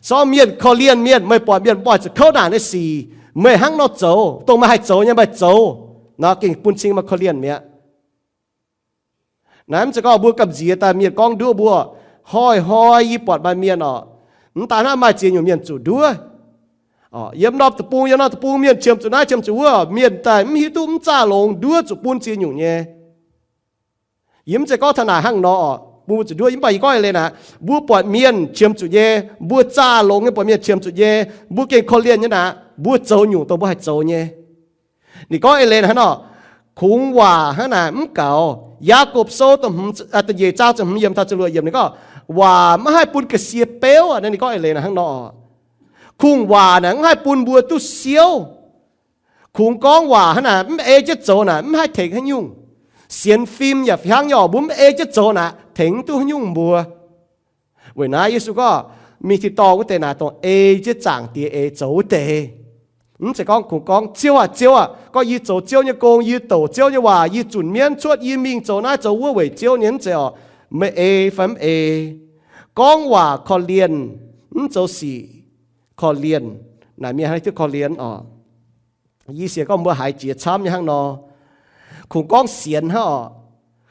ซ้อมเมียนเขาเลี้ยนเมียนไม่ปวดเมียนปวดจะเข้าด่านได้สี่เมื่อหางนอโจตรงมาหายโจยังไม่โจนะเก่งปุ่นชิงมาเขาเลี้ยนเมียนั้นจะก็บัวกับเจียแต่เมียนกองดูบัวห้อยยี่ปอดใบเมียนอ่ะนั่นตาหน้ามาเจียอยู่เมียนจุดด้วยอ๋อเยี่ยมนอบตะปูยังนอบตะปูเมียนเชื่อมจุดน้าเชื่อมจุดว่าเมียนแต่มีตุ้มจ้าลงด้วยจุดปูนเจียอยู่เนี่ยยิ้มจะก็ถนาห้างนอบัวจุดด้วยยิ้มไปก้อยเลยนะบัวปอดเมียนเชื่อมจุดเย่บัวจ้าลงเนี่ยปอดเมียนเชื่อมจุดเย่บัวเก่งคนเรียนเนี่ยนะบัวโจอยู่ตัวบัวให้โจเนี่ยนี่ก็เลยนะเนาะคุ้งว่าฮะนะเก่ายากบโซตมอัตเยเจ้าจะเยี่ยมท่าจะรวยเยี่ยมนี่ก็ว่าไม่ให้ปุนกระเสียเปลวนั่นนี่ก็เลยนะข้างนอกคุ้งว่านะไม่ให้ปุนบัวตุ้เสียวคุ้งกองว่าฮะนะไม่เอจะโจนะไม่ให้เถงให้ยุ่งเสียนฟิล์มอย่าฟังหย่อบุ้มเอจะโจนะเถงตู้ให้ยุ่งบัวเวลาเยซูก็มีติดต่อกับเตนะตรงเอจะจางตีเอโจเตจะ講cùng講招啊，個要做招一個，要做招一話，要全面出要面做那做會為招人就咪 A 分 A， 講話可練，就是可練，嗱面係啲可練哦，意思ก็冇係自參一行咯，cùng講善哈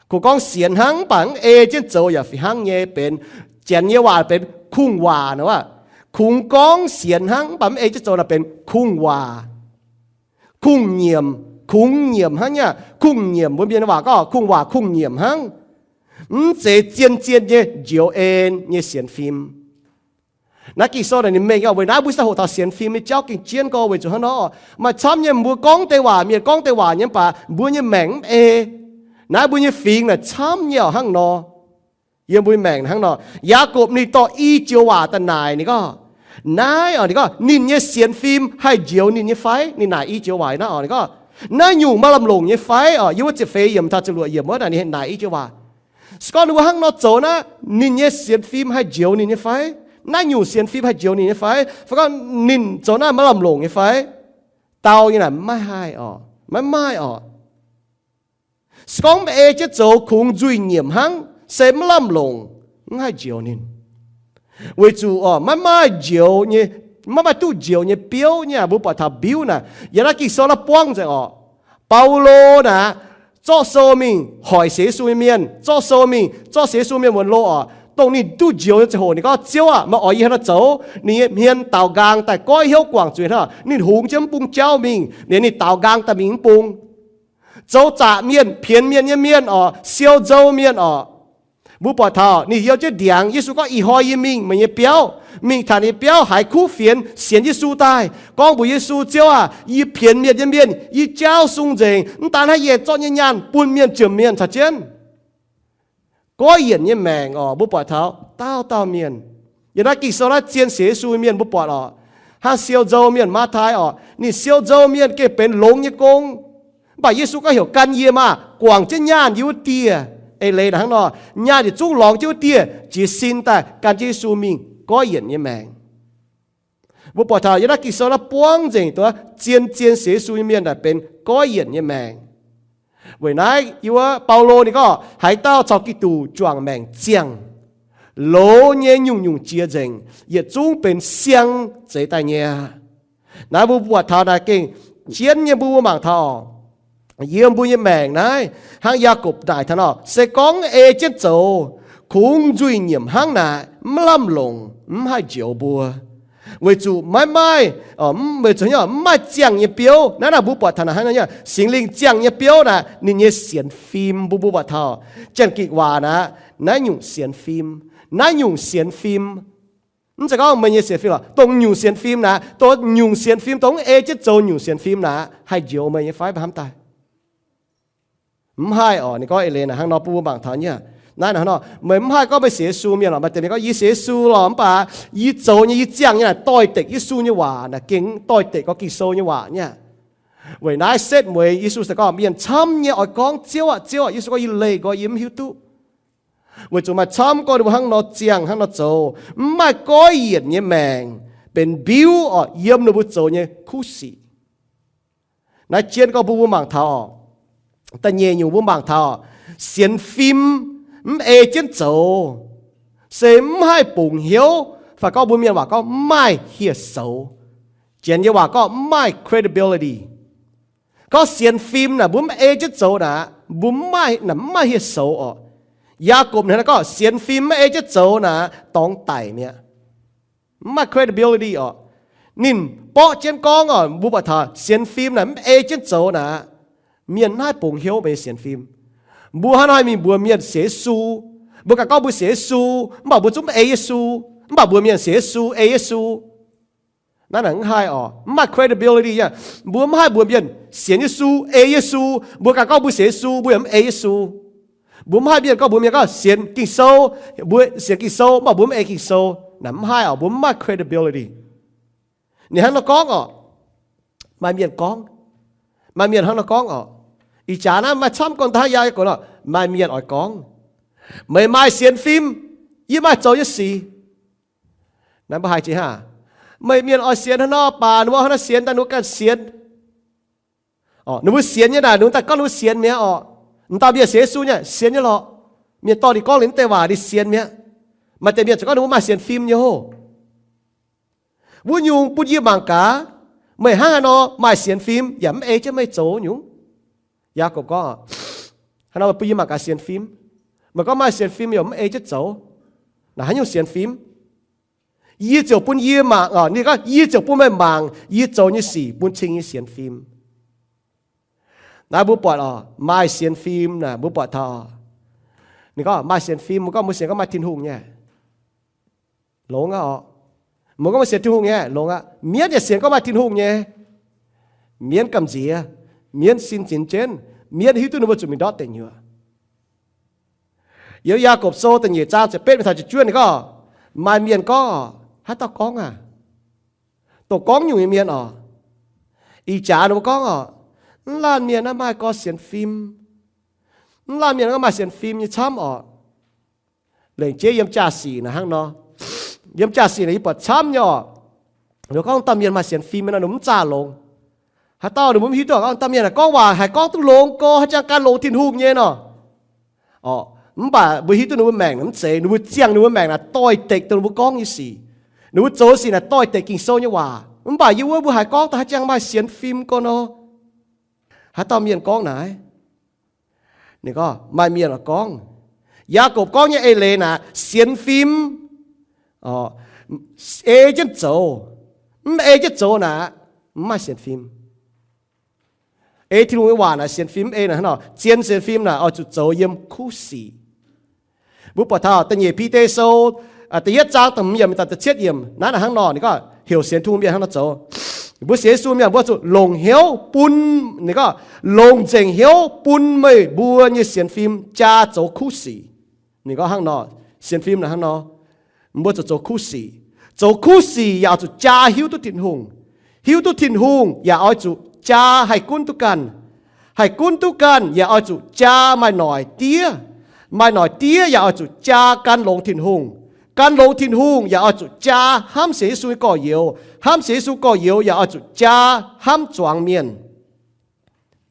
，cùng講善行bằng A 即做又行嘢เป็นเจน嘢話เป็นคุ้งว่านะว่าคุ้งกองเสียนหังปั๊มเอจะโจน่ะเป็นคุ้งว่าคุ้งเหยี่ยมหังเนี่ยคุ้งเหยี่ยมบนเบียนว่าก็คุ้งว่าคุ้งเหยี่ยมหังเจเจียนเนี่ยเจียวเอ็นเนี่ยเสียนฟิล์มนักกีฬาเนี่ยไม่เอาไว้นะบุษหัวตาเสียนฟิล์มไม่เจ้ากินเจียนก็ไว้จุดนั้นเนาะมาช้ำเนี่ยบัวกองเตว่าเมียกองเตว่าเนี่ยป่ะบัวเนี่ยแมงเอนะบัวเนี่ยฟิล์มเนี่ยช้ำเนี่ยหังเนาะยังบุญแมงทั้งนอยากบนี่ต่ออีเจียวว่าแต่นายนี่ก็นายอ๋อนี่ก็นินเนี่ยเสียนฟิล์มให้เจียวนินเนี่ยไฟนี่นายอีเจียวว่านะอ๋อนี่ก็นายอยู่มาลำลงเนี่ยไฟอ๋อยิ่งว่าจะเฟยเยี่ยมถ้าจะรวยเยี่ยมว่าแต่นี่เห็นนายอีเจียวว่าสกอนึกว่าห้างนอโจนะนินเนี่ยเสียนฟิล์มให้เจียวนินเนี่ยไฟนายอยู่เสียนฟิล์มให้เจียวนินเนี่ยไฟแล้วก็นินโจนะมาลำลงเนี่ยไฟเตาอย่างนั้นไม่ให้อ๋อไม่อ๋อสกอมเอจะโจคงจุยเยี่ยมห้างเสมล่ำลงง่ายเจียวนินเวจูอ๋อไม่เจียวเนี่ยไม่ตู้เจียวเนี่ยเปี้ยวเนี่ยบุปผาบิ้วนะอย่างนั้นกี่โซลป้องจะอ๋อเปาโลนะโจโซมิงหอยเสียสูเมียนโจโซมิงโจเสียสูเมียนบนโลอ๋อตรงนี้ตู้เจียวจะโหนี่ก็เจียวอ่ะมาอ๋อยี่ห้อโจนี่เมียนเต่ากลางแต่ก้อยเหี้ยวกว่างจุยนะนี่หุงจิ้มปุงเจ้ามิงเนี่ยนี่เต่ากลางแต่มิงปุงโจจ่าเมียนเพียนเมียนเนี่ยเมียนอ๋อเซียวโจเมียนอ๋อบุปผานี่要这两耶稣ก็อีหอย命มัน也标命他的标还酷phiền显耶稣带讲不耶稣叫啊一片面一面一教送人但係也做人人半面正面才真ก็เห็นเนี่ยแมงอ๋อบุปผาเต้าเมียนอย่างนั้นกิโซละเจียนเสียสูเมียนบุปผาอ๋อถ้าเซียวโจเมียนมาท้ายอ๋อนี่เซียวโจเมียนก็เป็นหลงยกงบ่เยซูก็เหี่ยวกันเยี่ยมากว่างเจ้าญาณอยู่เตี้ยไอเลยทั้งนอญาติจุ้งหลองเจ้าเตี้ยจีสินแต่การเจสูมิงก็เห็นยังแมงบุปผาอย่างนั้นกิโซละป้วงจริงตัวเจียนเสียสูเมียนแต่เป็นก็เห็นยังแมงเว้ยนายอยู่ว่าเปาโลนี่ก็หายเต้าชอบกิตูจวงแมงเจียงโลเนี่ยยุ่งเจียจริง也จุ้งเป็นเสียงใจแต่เนี่ยนายบุปผาได้เก่งเชียนเนี่ยบุปผาเท่าเยี่ยมบุญแมงนายหางยากบได้ท่านอ๋อเสกองเอเจนโจคงจุยเยี่ยมหางนายไม่ลำลงไม่ให้เจียวบัวเวจูไม่เวจูเนี่ยไม่เจียงเนี่ยเปียวนั่นน่ะบุปผาท่านเนี่ยสิงลิงเจียงเนี่ยเปียวนะนี่เนี่ยเสียนฟิล์มบุปผาเจนกิว่านะนายยุ่งเสียนฟิล์มนายยุ่งเสียนฟิล์มนั่นจะก็ไม่เนี่ยเสียนฟิล์มหรอตรงยุ่งเสียนฟิล์มนะตัวยุ่งเสียนฟิล์มตรงเอเจนโจยุ่งเสียนฟิล์มนะให้เจียวไม่เนี่ยไฟไปทำตาย hai ở này có lên là hàng nó bu bằng thảo nhá nãy là nó mình hai có bị xé su miệng rồi mà tại vì có ý xé su rồi mà ý dầu như ý giang như là tôi tịch ý su như hòa là kính tôi tịch có kỳ sâu như hòa nhá vậy nãy xét mười ý su sẽ có miệng chăm nhá ở con chiếu à ý su có ý lệ có yếm hiếu tu vậy chúng mà chăm có được hàng nó giang hàng nó dầu mà có ý như mènเป็นบิวอ๋อเยี่ยมนบุโจเนี่ยคู่สีนายเจียนก็บุบมังทอแต่เนี่ยอยู่บุบมังทอเสียนฟิล์มเอเจนโจเสมให้ปุ่งเหียวฝ่ายก็บุเมียนว่าก็ไม่เฮียโซเจียนยี่ว่าก็ไม่ credibility ก็เสียนฟิล์มน่ะบุเอเจนโจน่ะบุไม่น่ะไม่เฮียโซอ๋อยากบเนี่ยก็เสียนฟิล์มเอเจนโจน่ะต้องไต่เนี่ยไม่ credibility อ่ะนินป้อเจนกองอ่ะบุปผาเสียนฟิล์มน่ะเอเจนโจนะเมียนให้ปุ่งเหียวไปเสียนฟิล์มบัวฮันให้มีบัวเมียนเสียสูบัวกะก็บัวเสียสูบ่บัวจุ่มเอเยสูบ่บัวเมียนเสียสูเอเยสูนั่นหนังให้อ่ะไม่ credibility อ่ะบัวไม่ให้บัวเมียนเสียนเยสูเอเยสูบัวกะก็บัวเสียสูบัวเอเยสูบัวไม่ให้เมียนก็บัวเมียนก็เสียนกิ่งโซบัวเสียนกิ่งโซบ่บัวเอกิ่งโซnắm hai ở bốn mai credibilityนี่hắn nó có ở mai miền hắn nó có ở ý chả nó mà chăm con thái dài của nó mai miền ở con mấy mai xiên phim ý mai trâu như gì nắm hai chị hả mấy miền ở xiên nó bà nó xiên ta nó cần xiên nó muốn xiên như nào nó ta có nó xiên mía nó ta bây giờ xiên su nhá xiên như lọ miền to thì con đến tây hòa đi xiên mía mà tại vì chỉ có nó mà xem phim như hồ vui nhung bútยี่bằng cá mày hang nó mà xem phim giảm ế chứ mày chỗ nhung ya có hắn nó bútยี่bằng cá xem phim mà có mà xem phim giảm ế chứ chỗ là hắn nhung xem phimยี่chỗ bútยี่màนี่ก็ยี่chỗ bút mày bằngยี่chỗ như gì bút chính như xem phim nãy bút bọt mà xem phim nè bút bọt thọนี่ก็มาxem phim mà có một xem có mà thiên hùng nha lông á một cái mà xiên thiên hùng nhé lông á miễn để xiên có mà thiên hùng nhé miễn cầm gì à miễn xin chiến trên miễn hiếu tu nó chuẩn bị đót tiền nhựa yếu ya cột sô tiền nhựa cha sẽ biết thời chuyên này có mai miễn có hát tao có à tổ có nhiều miễn ý trả nó có lan miễn nó mai có xiên phim lan miễn nó mai xiên phim như chăm lên chế yếm cha xì là hang nó yếm cha xì là ít bọt chăm nhỏ rồi con tâm miền mà xiên phim nó đúng trả lông hả tao được muốn hiểu được con tâm miền là con hòa hay con tu lông co hay chẳng can lông thiên hùng nhé nó bà bữa hiểu tôi nó mèn nó chế nó chiang nó mèn là tôi tịch tôi nó con như gì nó chỗ gì là tôi tịch kinh sâu như hòa bà yêu bữa hay con ta chẳng mà xiên phim con nó hả tao miền con này này có mai miền là con ya cột con như ê nè xiên phim ê chân chỗ nè mà xiên phim ê thì luôn hòa nè xiên phim ê nè nó chiên xiên phim nè ở chỗ chỗ yếm khu sĩ bút bỏ thao tên nhị pi tê sâu tên nhất trang tầm yếm ta chết yếm nãy là hang nọ này có hiểu xiên thu miệng hang nó chỗ bút xiên su miệng bút chỗ lồng hiếu bún này có lồng chèn hiếu bún mày bùa như xiên phim cha chỗ khu sĩ này có hang nọ xiên phim là hang nọ mua cho khu sĩ ya cho cha hiếu tu thiên hùng ya ở cho cha hay quân tu can ya ở cho cha mai nổi tía ya ở cho cha can lồng thiên hùng ya ở cho cha ham sĩ suy cỏ yếu ya ở cho cha ham choàng miền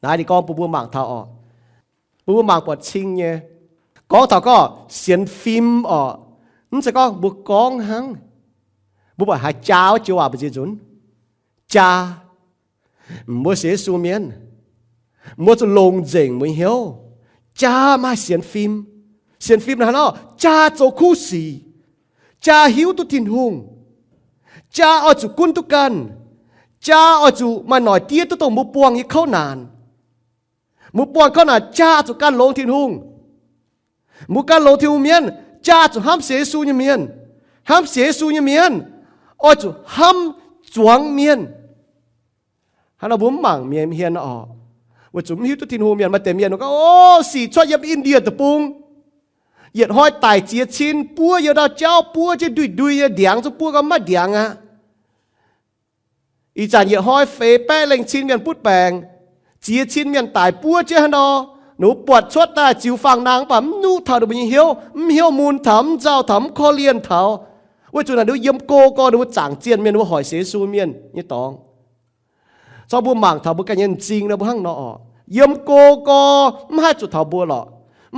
nãy đi con bùa mạng thảo bùa mạng bọt chinh nhé có thảo có xiên phim nó sẽ có buộc con hăng buộc bảo hai cháu chiều à bây giờ chúng cha mua xế su miên mua cho lồng dình mới hiếu cha mà xiên phim là nó cha cho khu sĩ cha hiếu tu thiên hùng cha ở chỗ quân tu can cha ở chỗ mà nói tiếc tu tổng mua buông như khâu nàn cha chỗ can lồng thiên hùng mua can lồng thiên hùng miên cha chủ ham xế su như miên ôi chủ ham choáng miên hắn là bốn mảng miên hiền ว่าจุ่มหิวตุทินหูเมียนมาเต็มเมียนก็โอ้สีชดยับอินเดียตะปุงเหยียดห้อยตายเจียชินปัวอย่าดาวเจ้าปัวจะดุยเดียงจะปัวก็มาเดียงอ่ะอีจานเหยียดห้อยเฟแป้เล็งชินเมียนพูดแปลงเจียชินเมียนตายปัวเจ้าหนอหนูปวดชดตาจิวฟังนางปั๊มนูเท่าดูมันเหี่ยวมูลถามเจ้าถามคอเลียนเท่าว่าจุดนั้นดูเยี่ยมโกก็ดูจางเจียนเมียนว่าหอยเสซูเมียนนี่ตองชอบบัวหมางเท่าบัวกันยันจริงนะบัวหั่งนอเยี่ยมโกก็ไม่ให้จุดเท่าบัวหรอก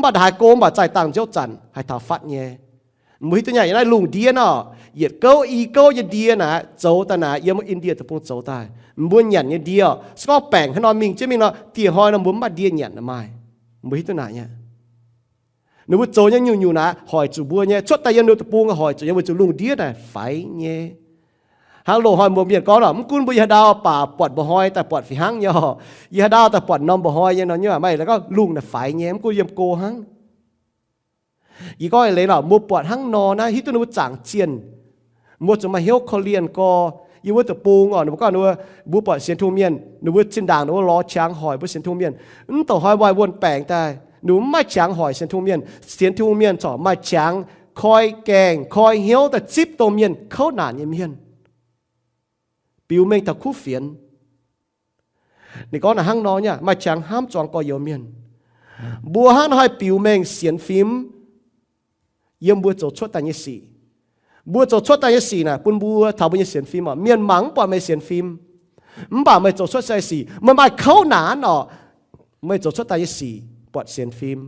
บัดหายโกบัดใจต่างเจ้าจันให้เท่าฟัดเงี้ยมือตัวใหญ่ยังได้ลุงเดียนอเหยียดเก้าอีเก้าอย่าเดียนะโจตนาเยี่ยมอินเดียตะพงโจตายบัวหยันเนี่ยเดียวสก็แป่งให้นอนมิงเจ้ามิงเนาะตีหอยน้ำบัวมาเดียหยันนะไม่มือตัวไหนเนี่ยนึกว่าโจยังอยู่นะหอยจูบัวเนี่ยชดแต่ยังดูตะปูงหอยจูยังว่าจูลุงเดียนะไฟเนี่ยฮัลโหลหอยมัวเบียดก้อนหรอมึงกุนบุยดาวป่าปวดบ่หอยแต่ปวดฝีหังย่อยาดาวแต่ปวดนมบ่หอยยังนอนเนี่ยไม่แล้วก็ลุงนะไฟเนี่ยมึงกุนยำโกหังอีก้อยเลยหรอมัวปวดหังนอนะฮิตุนว่าจางเจียนมัวจะมาเฮี้ยวคอเลียนก็ยิ่งว่าตะปูงอ่ะนึกว่านึกว่าบัวปวดเสียนทุ่มเมียนนึกว่าชินด่างนึกว่าล้อช้างหอยบัวเสียนทุ่มเมียนต่อหอยวายวนแปลงแต่หนูไม่ช้างหอยเสียนทุ่มเมียนเสียนทุ่มเมียนจ่อไม่ช้างคอยแกงคอยเหี้ยวแต่จิบตัวเมียนเขาหนานเมียนปิวเมงตะคู่เฟียนนี่ก็น่ะหังน้อยเนี่ยไม่ช้างห้ามจองก็เยอะเมียนบัวหันให้ปิวเมงเสียนฟิล์มเยี่ยมบัวโจชดแต่ยี่สี่บัวโจชดแต่ยี่สี่น่ะปุ่นบัวทำบัวยี่เสียนฟิล์มอ่ะเมียนหมังปอดไม่เสียนฟิล์มมันบ่าไม่โจชดแต่สี่มันมาเขาหนาเนาะไม่โจชดแต่ยี่สี่ปอดเสียนฟิล์ม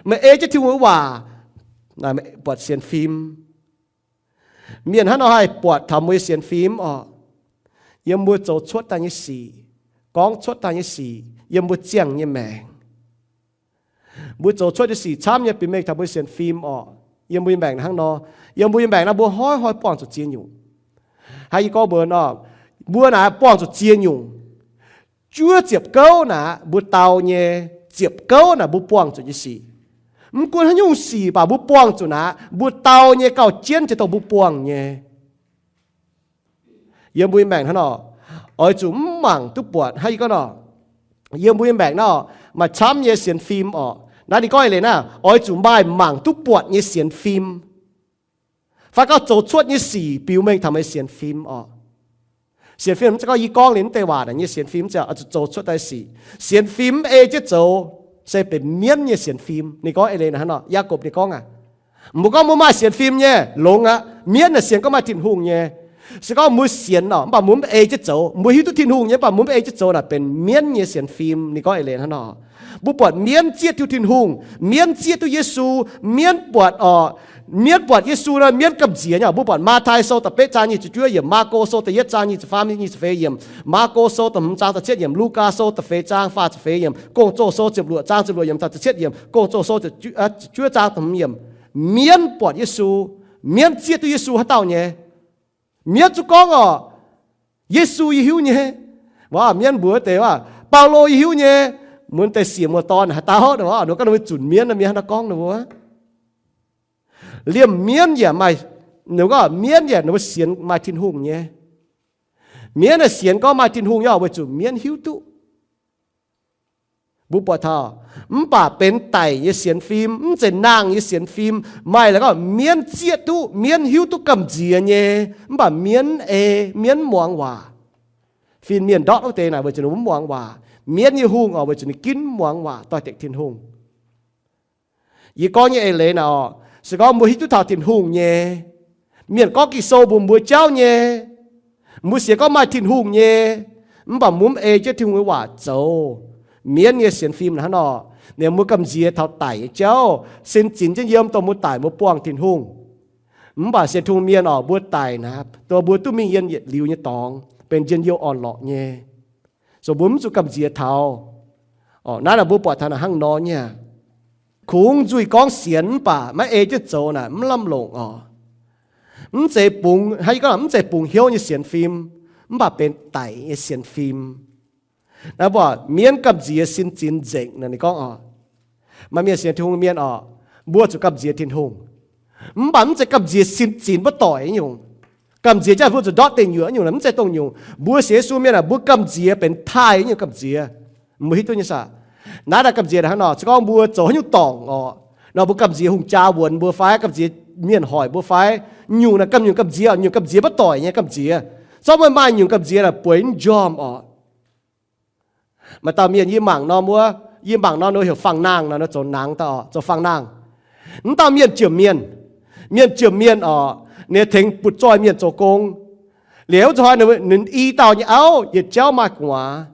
ไม่จะทิ้งว่าน่ะไม่ปอดเสียนฟิล์มเมียนหันเอาให้ปวดทำบัวเสียนฟิล์มอ่ะเยี่ยมบัวโจชดแต่ยี่สี่กองชดแต่ยี่สี่เยี่ยมบัวเจียงยี่แมงบัวโจชดยี่สี่ช้ำยี่ปีเมฆทำบัวเสียนฟิล์มอ่ะยังบุญแบ่งทั้งนอยังบุญแบ่งนะบัวห้อยป้องจุดเจียนอยู่ให้ก็เบอร์นอบัวน่ะป้องจุดเจียนอยู่จั่วเจ็บเก้าน่ะบัวเตาเนี่ยเจ็บเก้าน่ะบัวป้องจุดยี่สี่มันควรให้ยุ่งสี่ป่ะบัวป้องจุดนะบัวเตาเนี่ยเก่าเจียนจะต้องบัวป้องเนี่ยยังบุญแบ่งทั้งนออ้อยจุ๋มหมั่งตุปวดให้ก็นอยังบุญแบ่งนอมาช้ำเนี่ยเสียนฟิล์มออกนั่นนี่ก็เลยนะอ้อยจุ่มใบหมั่งทุกปวดเนี่ยเสียนฟิล์มฟ้าก็โจชดเนี่ยสี่ปิวเมงทำให้เสียนฟิล์มออกเสียนฟิล์มจะก็ยีกล้องลิ้นเตว่าเนี่ยเสียนฟิล์มจะเอาโจชดได้สี่เสียนฟิล์มจะโจใช่เป็นเมียนเนี่ยเสียนฟิล์มนี่ก็เลยนะฮะเนาะยากบนี่ก็อ่ะมุก็มุมาเสียนฟิล์มเนี่ยลงอ่ะเมียนเนี่ยเสียนก็มาทิ้งหุงเนี่ยสก็มุเสียนเนาะป่ะมุจะโจมุหิวตุทิ้งหุงเนี่ยป่ะมุจะโจน่ะเป็นเมียนเนี่ยเสียนฟิล์มนี่ก็เลยนะเนาะบุปผาเมียนเจียตุทินหุงเมียนเจียตุเยซูเมียนปวดเมียนปวดเยซูนะเมียนกับเจียเนี่ยบุปผามาไทยโซตะเปจานี่จะช่วยเยี่ยมมาโกโซตะเยจานี่จะฟ้านี่จะเฟยเยี่ยมมาโกโซตะมจางตะเช็ดเยี่ยมลูกาโซตะเฟจางฟ้าจะเฟยเยี่ยมกงโจโซจะบลัวจางจะบลัวเยี่ยมตะเช็ดเยี่ยมกงโจโซจะช่วยจางตะเยี่ยมเมียนปวดเยซูเมียนเจียตุเยซูฮัตเต้าเนี่ยเมียนจุกองเยซูยิวเนี่ยว่าเมียนบัวแต่ว่าเปาโลยิวเนี่ยmuốn tay xỉa một ton hả tao đó nó có nói chuẩn miến là miến nó con nữa liềm miến gì mày nếu có miến gì nó xiên mai thiên hùng nhé miến là xiên có mai thiên hùng nhau với chuẩn miến hiếu tụบุปผาป่าเป็นไต่ยี่เสียนฟิล์มจะนางยี่เสียนฟิล์มไม่แล้วก็เมียนเจียตุเมียนหิวตุกำเจียเนี่ยป่าเมียนเมียนมวงว่าฟิล์มเมียนดอกเอาเตน่ะvới chuẩnมวงว่าเมียนยี่หุงเอาไปจนกินหวังว่าต่อเด็กทิ้งหุงยี่ก้อนยี่เอเลน่ะสก็มือหิตุถาทิ้งหุงเนี่ยเมียนก็กิโซบุมบัวเจ้าเนี่ยมือเสียก็มาทิ้งหุงเนี่ยมันแบบมุ้มจะทิ้งไว้ว่าเจ้าเมียนเนี่ยเสียนฟิล์มนะเนาะเนี่ยมือกำเจียเท่าไต่เจ้าเส้นจินจะเยี่ยมตัวมือไต่มือป้วงทิ้งหุงมันแบบเสียทุ่งเมียนบัวไต่นะครับตัวบัวตุ้มมีเย็นเหยียดลิวเนี่ยตองเป็นเย็นเยี่ยวอ่อนหล่อเนี่ยสมบูรณ์สุกำเจียเท้านั่นน่ะบุปผาทานหั่งนอนเนี่ยคุ้งจุยกองเสียนป่าไม่จะโจน่ะมันลำลงมันเจ็บปุ่งให้ก็มันเจ็บปุ่งเหี้ยวเนี่ยเสียนฟิล์มมันแบบเป็นไต่เสียนฟิล์มแล้วบอกเมียนกำเจียสินจินเจงนั่นนี่ก็มันมีเสียนทุ่งเมียนบัวจุกำเจียทินทุ่งมันแบบมันจะกำเจียสินจินบ่ต่อยอยู่กำเจียจะพูดจะดอดเต็งอยู่อยู่แล้วมันจะต้องอยู่บัวเสียสู้เมียน่ะบัวกำเจียเป็นไทยอยู่กำเจีย mới hít tôi như sao nãy đã cầm gì đó nó chỉ có bùa chỗ như tòng nó bùa cầm gì hùng cha buồn bùa phái cầm gì miền hỏi bùa phái nhiều là cầm gì bắt tỏi nhé cầm gì sau mai mai nhiều cầm gì là quên jom mà tao miền yếm mảng nó mua yếm mảng nó hiểu phẳng nàng nó chỗ nàng tao chỗ phẳng nàng tao miền chửa miền nếu thỉnh bút trôi miền chỗ công nếu cho nó nên y tao như áo nhiệt chéo mà quá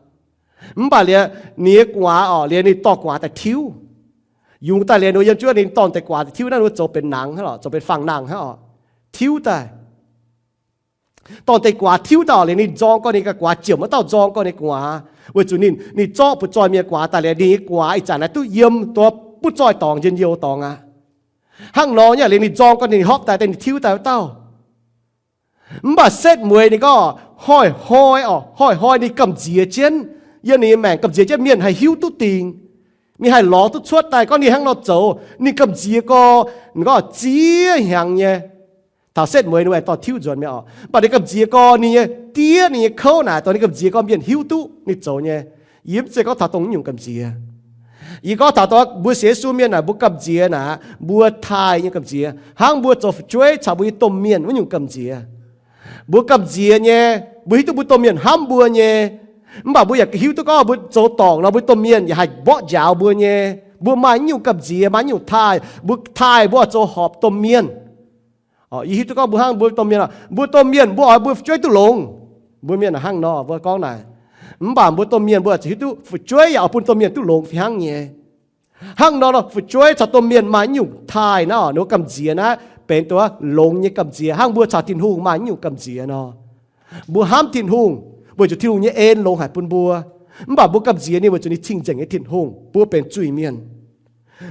bà liền nia quá liền đi tọt quáแต่ทิ้วdùngแต่liền nóยังchưa nên tอนแต่quáแต่ทิ้วนั่นnó chỗเป็นหนังฮะchỗเป็นฝั่งหนังฮะทิ้วแต่ตอนแต่กว่าทิ้วต่อเลยนี่จองก็นี่ก็กว่าเจียวมาต่อจองก็นี่กว่าว่าจุนี่นี่จ่อปุจอยเมียกว่าแต่เลยนี่กว่าไอ้จานนั้นตู้เยี่ยมตัวปุจอยตองยืนเยียวตองห้างน้องเนี่ยเลยนี่จองก็นี่ฮอกแต่นี่ทิ้วแต่เต้าบ่เสร็จมวยนี่ก็ห้อยนี่กำเจียเช่นยันนี่แม่งกำเจียเช่นเมียนให้หิวตุ้ติงมีให้หล่อตุ้ชวดแต่ก็นี่ห้างเราโจนี่กำเจียก็เจียอย่างเนี่ยถ้าเสร็จมวยนี่ต่อทิ้วจวนไม่ออกบัดนี้กับเจียก็นี่เตี้ยนี่เข้าหน่ะตอนนี้กับเจียก็เมียนหิวตุ้นี่โจเนี่ยยิ้มเจก็ถ้าตรงอยู่กับเจียอีก็ถ้าตัวบัวเสียสู้เมียนน่ะบัวกับเจียน่ะบัวไทยยังกับเจียห้างบัวจะช่วยชาวบัวต้มเมียนมันอยู่กับเจียบัวกับเจียเนี่ยบัวที่ตัวบัวต้มเมียนห้ามบัวเนี่ยมันบอกบัวอยากหิวตัวก็บัวโจตองเราบัวต้มเมียนอย่าให้บ่ยาวบัวเนี่ยบัวมาอยู่กับเจียมาอยู่ไทยบัวไทยบัวโจหอบต้มเมียนอีหิวตัวก็บัวห้างบัวต้มเมียนบัวต้มเมียนบัวบัวช่วยตัวลงบัวเมียนห้างนอบัวก้องไหนมันบอกบัวต้มเมียนบัวจะหิวตัวช่วยอย่าปุ่นต้มเมียนตัวลงที่ห้างเนี่ยห้างนอเราช่วยชาวต้มเมียนมาอยู่ไทยนะหนูกับเจียนะเป็นตัวลงเนี่ยกับเจียห้างบัวชาตินหุงมาอยู่กับเจียเนาะบัวห้ามตินหุงบัวจะทิ้งเนี่ยเอ็นลงหายปุ่นบัวมันบอกบัวกับเจียนี่บัวจะนี่ทิ้งจังไอ้ตินหุงบัวเป็นจุยเมียน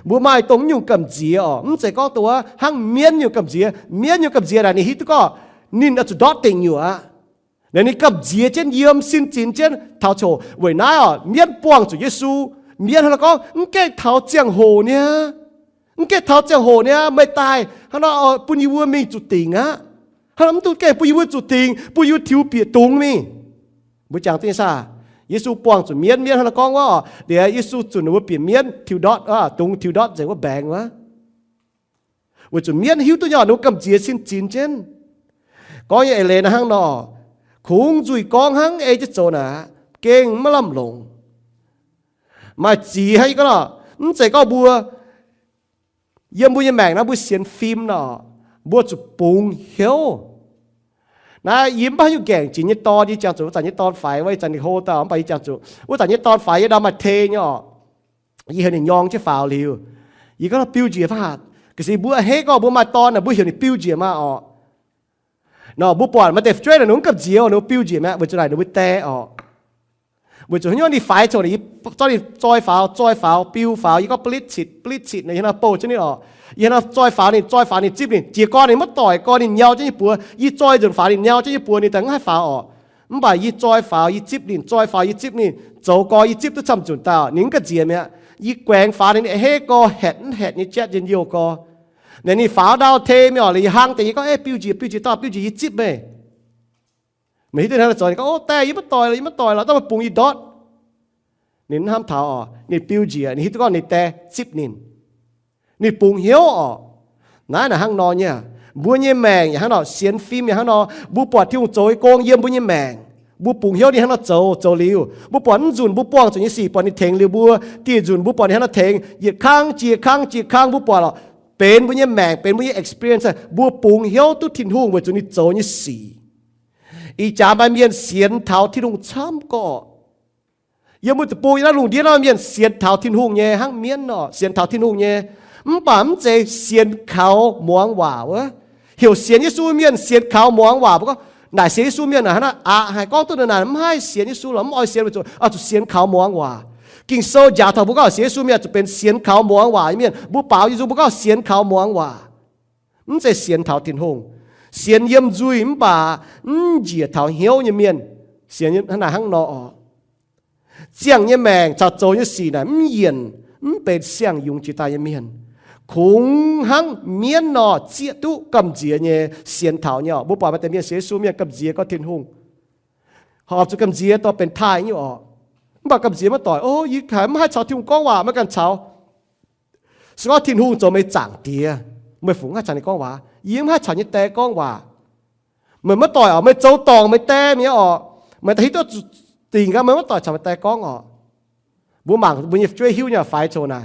บัวไม้ตรงอยู่กับเจียมันจะก็ตัวห้างเมียนอยู่กับเจียอะไรนี่ฮิตก็นินอัจฉริยะติงอยู่แล้วนี่กับเจียเช่นเยี่ยมสินจินเช่นเท้าโชไว้หน้าเมียนป้วงจุเยซูเมียนแล้วก็แก่เท้าเจียงโหเนี่ยแก่เท้าเจียงโหเนี่ยไม่ตายฮันเราปุญญวัวมีจุดติงฮันเราตัวแก่ปุญญวัวจุดติงปุญญวัวทิวเปียตุงมีบุจังตัวนี้ซะเยซูป้วงจุเมียนฮันเราก็ว่าเดี๋ยวเยซูจุนว่าเปลี่ยนเมียนทิวดอทตุงทิวดอทแสดงว่าแบ่งวะว่าจุเมียนหิวตัวหย่อนนูกำเจียสินจินเช่นก็ยังเอเลนะฮังนอคงจุยกองฮังเอจะโจนะเก่งมาล่ำลงมาจีให้ก็เนาะนั่นใจก็บัวเยี่ยมบัวยังแบ่งนะบัวเสียนฟิล์มเนาะบัวจุปุงเหี่ยวนะยิ้มบ้าอยู่แก่งจีนยี่ตอนยี่จังจุจันยี่ตอนไฟไว้จันยี่โฮตามไปยี่จังจุว่าจันยี่ตอนไฟยี่ดำมาเทเนาะยี่เห็นยองจะฝ่าลิวยี่ก็ปิ้วจีพาดก็สิบัวเฮก็บัวมาตอนน่ะบัวเห็นปิ้วจีมาเนาะบัวปอดมาแต่ช่วยหนุ่มกับเจียวหนุ่มปิ้วจีแม่บัวจะไหนหนุ่มเตะบัวจะย้อนนี่ไฟโจนี่ตอนนี้จอยฝาวปิ้วฝาวยี่ก็ปลิดฉิดในยันเอาโปชนี่ยันเอาจอยฝาวนี่จิ๊บนี่จีก้อนนี่มัดต่อยก้อนนี่เงาจะยี่ปัวยี่จอยจนฝาวนี่เงาจะยี่ปัวนี่แต่ง่ายฝาวมันบ่ายยี่จอยฝาวยี่จิ๊บนี่จอยฝาวยี่จิ๊บนี่โจกอยี่จิ๊บต้องจำจุดตานิ่งกับเจียเนี่ยยี่แกงฝาวนี่เฮก็เห็ดนี่เจ็ดยันโยก็ในนี่ฝาวดาวเทไม่ออกเลยห่างแต่ยี่ก็ปิ้วจีต่อปิ้วจียี่จิ๊บไหมไม่ที่นั่นจอยก็โอ้แต่ยี่มัดต่อยแล้วต้องมาปรุงยี่ดอทนี่ห้ามเท้านี่ปิ้วจีนี่ฮิตก็นี่แต่จิ๊บนี่ปรุงเหี้ยวนั่นน่ะห้างนอนเนี่ยบัวเยี่ยแมงอย่างห้างนอนเสียนฟิล์มอย่างห้างนอนบัวปอดที่หุ่นโจยโกงเยี่ยมบัวเยี่ยแมงบัวปรุงเหี้ยวนี่ห้างนอนโจลิวบัวปอดจุนบัวป้องจุนยี่สี่ปอดนี่เทงลิวบัวตีจุนบัวปอดนี่ห้างนอนเทงเหยียดข้างจีข้างบัวปอดเป็นบัวเยี่ยแมงเป็นบัวเยี่ย experience บัวปรุงเหี้ยวตุ้ทินหุ่งบัวจุนนี่โจยี่สี่อีจ่ามันเมียนเสียนเท้าที่ลุงช้ำก็ยังมุดปูยังลุงเดียวเราเมียนเสียนเท้าทินหุ่งเนี่ยห้างเมียนเนาะเสียนเท้าทินหุ่งเนี่ยมันป่ามเจเสียนเขาหมวงหว่าวะเหี่ยวเสียนยิสูเมียนเสียนเขาหมวงหว่าก็ไหนเสียนยิสูเมียนนะให้ก้องตัวนั้นไม่ให้เสียนยิสูหรอไม่เอาเสียนไปจุจุเสียนเขาหมวงหว่ากิ่งโซยาทอบุก็เสียนยิสูเมียนจะเป็นเสียนเขาหมวงหว่าเมียนบุเปล่ายิสูบุก็เสียนเขาหมวงหว่ามันเจเสียนเท้าทินหงเสียนเยี่ยมจุยมันป่าเหยียดเท้าเหี้ยวเมียนเสียนขนาดห้างนอเสียงยี่แมงจัดโจยี่สี่น่ะมันเย็นมันเป็นเสียงยุงจิตายเมียนคงหังเมียนนอเจียตุกำเจียเนี่ยเสียนเท้าเนี่ยบุปผาแต่เมียเสียสูเมียกำเจียก็ทิ้งหงหอบจะกำเจียต่อเป็นท่ายนี่ bà cầm gì mà tỏi ô ý khải mà hai cháu thiên con hòa mà cần cháu sau thiên hùng cho mấy chẳng tía mấy phụng hai cháu này con hòa ý mà hai cháu như té con hòa mấy mất tỏi ở mấy châu tòng mấy té mấy ở mấy thấy tôi tình cái mấy mất tỏi cháu mấy té con ở bố mảng bố nhịp chơi hiu nhà phải chỗ này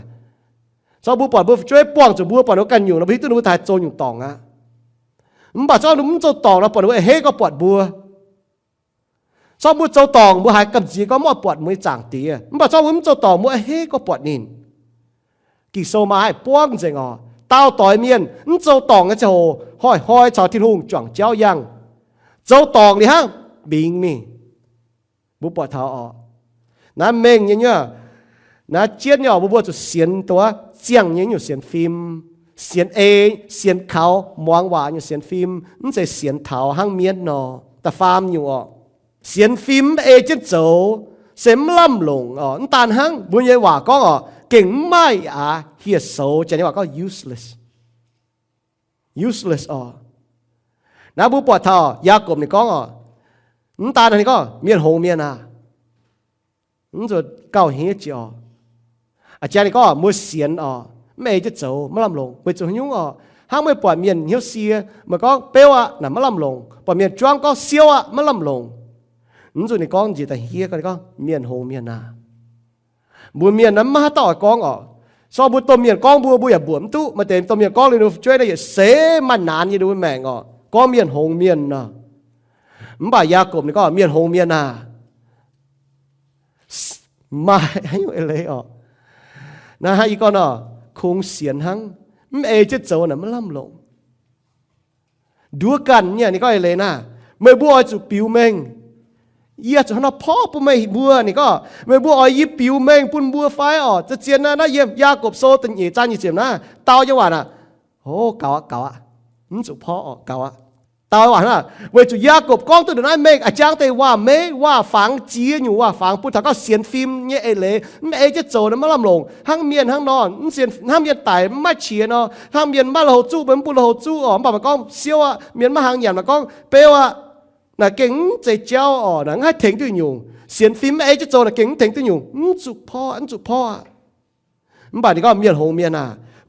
sau bố bỏ bố chơi buông cho bố bỏ nó cần nhiều nó biết tôi nó thay trâu nhiều tòng á bà cho nó trâu tòng nó bỏ nó hết có bỏ bố sau bố trâu tòng bố hai cầm gì có một bỏ mới chẳng tí bà cho bố trâu tòng bố hết có bỏ nín kỳ sâu mà hai buông gì ngọ tao tỏi miên trâu tòng cái chỗ hỏi cháu thiên hùng chuẩn cháu yang trâu tòng đi ha bình mi bố bỏ tháo ở nó mình như nhá nó chết nhỏ bố cho xiênตัวเจียงnhư nhiều xiên phim xiên xiên khảo mong hòa nhiều xiên phim nó sẽ xiên thảo hang miên nó ta farm nhiều ọ xiên phim trên dấu xem lâm lủng ọ nó tàn hang bố như hòa có ọ kính mai hiệt xấu cho nên hòa có useless ọ nó bố bỏ thảo gia cụm này có ọ nó tàn này có miên hồng miên nó rồi cao hết chứ cha này có mua xiên mẹ chứ cháu mà làm lồng bây giờ nhung hàng mấy quả miền hiếu xia mà có béo là mà làm lồng quả miền choang có siêu mà làm lồng nó rồi này con gì tại hiếu cái con miền hồ miền bùa miền nó mà tỏi con so bùa tôm miền con bùaอย่าบวมตู้มาเต็มตอมmiền conเลยดูช่วยได้อย่าเสมันนานอย่าดูแม่งก็miền hồ miềnมันบ่ายากบนี่ก็miền hồ miềnมาให้เลยนะฮะอีกคนคงเสียนหังไม่จะเจ้าน่ะมันล่ำลงดูกันเนี่ยนี่ก็เลยนะไม่บัวจุปิวเมงเยี่ยจะหน้าพ่อปุ่มไม่บัวนี่ก็ไม่บัวยิบปิวเมงปุ่นบัวไฟจะเจียนนะเยี่ยมยากบโซตันยี่จานยี่เจียมนะเตาจังหวะน่ะโอ้เก่ามันจุพ่อเก่าตาหวานเวจุยากบก้องตัวเดินเมฆอาจารย์แต่ว่าเมฆว่าฝังจีอยู่ว่าฝังพุทธก็เสียนฟิล์มเนี่ยเลยไม่จะโจนมาลำลงห้างเมียนห้างนอนเสียนห้างเมียนไต่ไม่เฉียนห้างเมียนมาเราจู้เป็นปุเราจู้บอกมาก้องเสียวเมียนมาหางหยาบมาก้องเปรี้ยวน่ะเก่งใจเจ้าน่ะให้ถึงตัวอยู่เสียนฟิล์มไม่จะโจน่ะเก่งถึงตัวอยู่จุพ่อมันบ่ายนี้ก็เมียนหงเมียน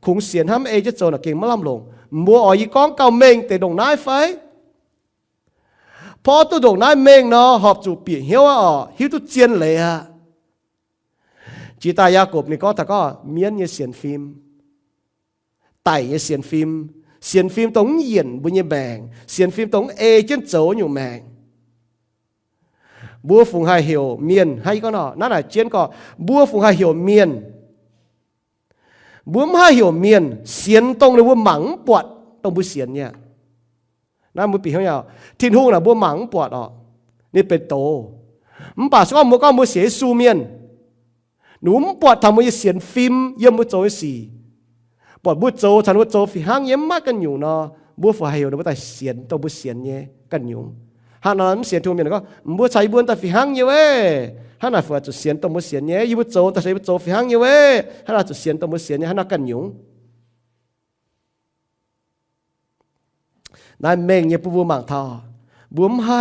คงเสียนห้างจะโจน่ะเก่งมาลำลงมัวอีก้องเก่าเมงแต่ดงน้ายไฟพอตัวดงน้ายเมงเนาะหอบจูเปียเหี้ยวหิวตัวเจียนเลยจีตายากบนี่ก็แต่ก็เมียนเนี่ยเสียนฟิล์มไต่เนี่ยเสียนฟิล์มตรงเหยียนบุญเนี่ยแบ่งเสียนฟิล์มตรงเจ้าโจอยู่แมงบัวฝูงหายเหี่ยวเมียนให้ก็เนาะนั่นแหละเจียนก็บัวฝูงหายเหี่ยวเมียนบัวมาเหี่ยวเมียนเสียนตรงเลยบัวหมังปวดตรงบัวเสียนเนี่ยน้ำมือปีเขาเนี่ยทิ้งหูน่ะบัวหมังปวดนี่เป็นโตมันป่าสก็มัวเสียซูเมียนหนูมันปวดทำมือเสียนฟิล์มเยี่ยมบัวโจสีปวดบัวโจฉันบัวโจฝีห้างเยี่ยมมากกันอยู่เนาะบัวฝายอยู่นะบัวแต่เสียนตรงบัวเสียนเนี่ยกันอยู่หากนั้นเสียนทูเมียนก็บัวใช้บัวแต่ฝีห้างเยอะเว้ถ้าหน้าฝัวจุดเสียนตรงบัวเสียนเนี่ยยี่บัวโจแต่ใช้บัวโจฝีห้างเยอะเว้ถ้าหน้าจุดเสียนตรงบัวเสียนเนี่ยถ้าหน้ากันอยู่นายเมงเนี่ยผู้บัวหมังทอบัวให้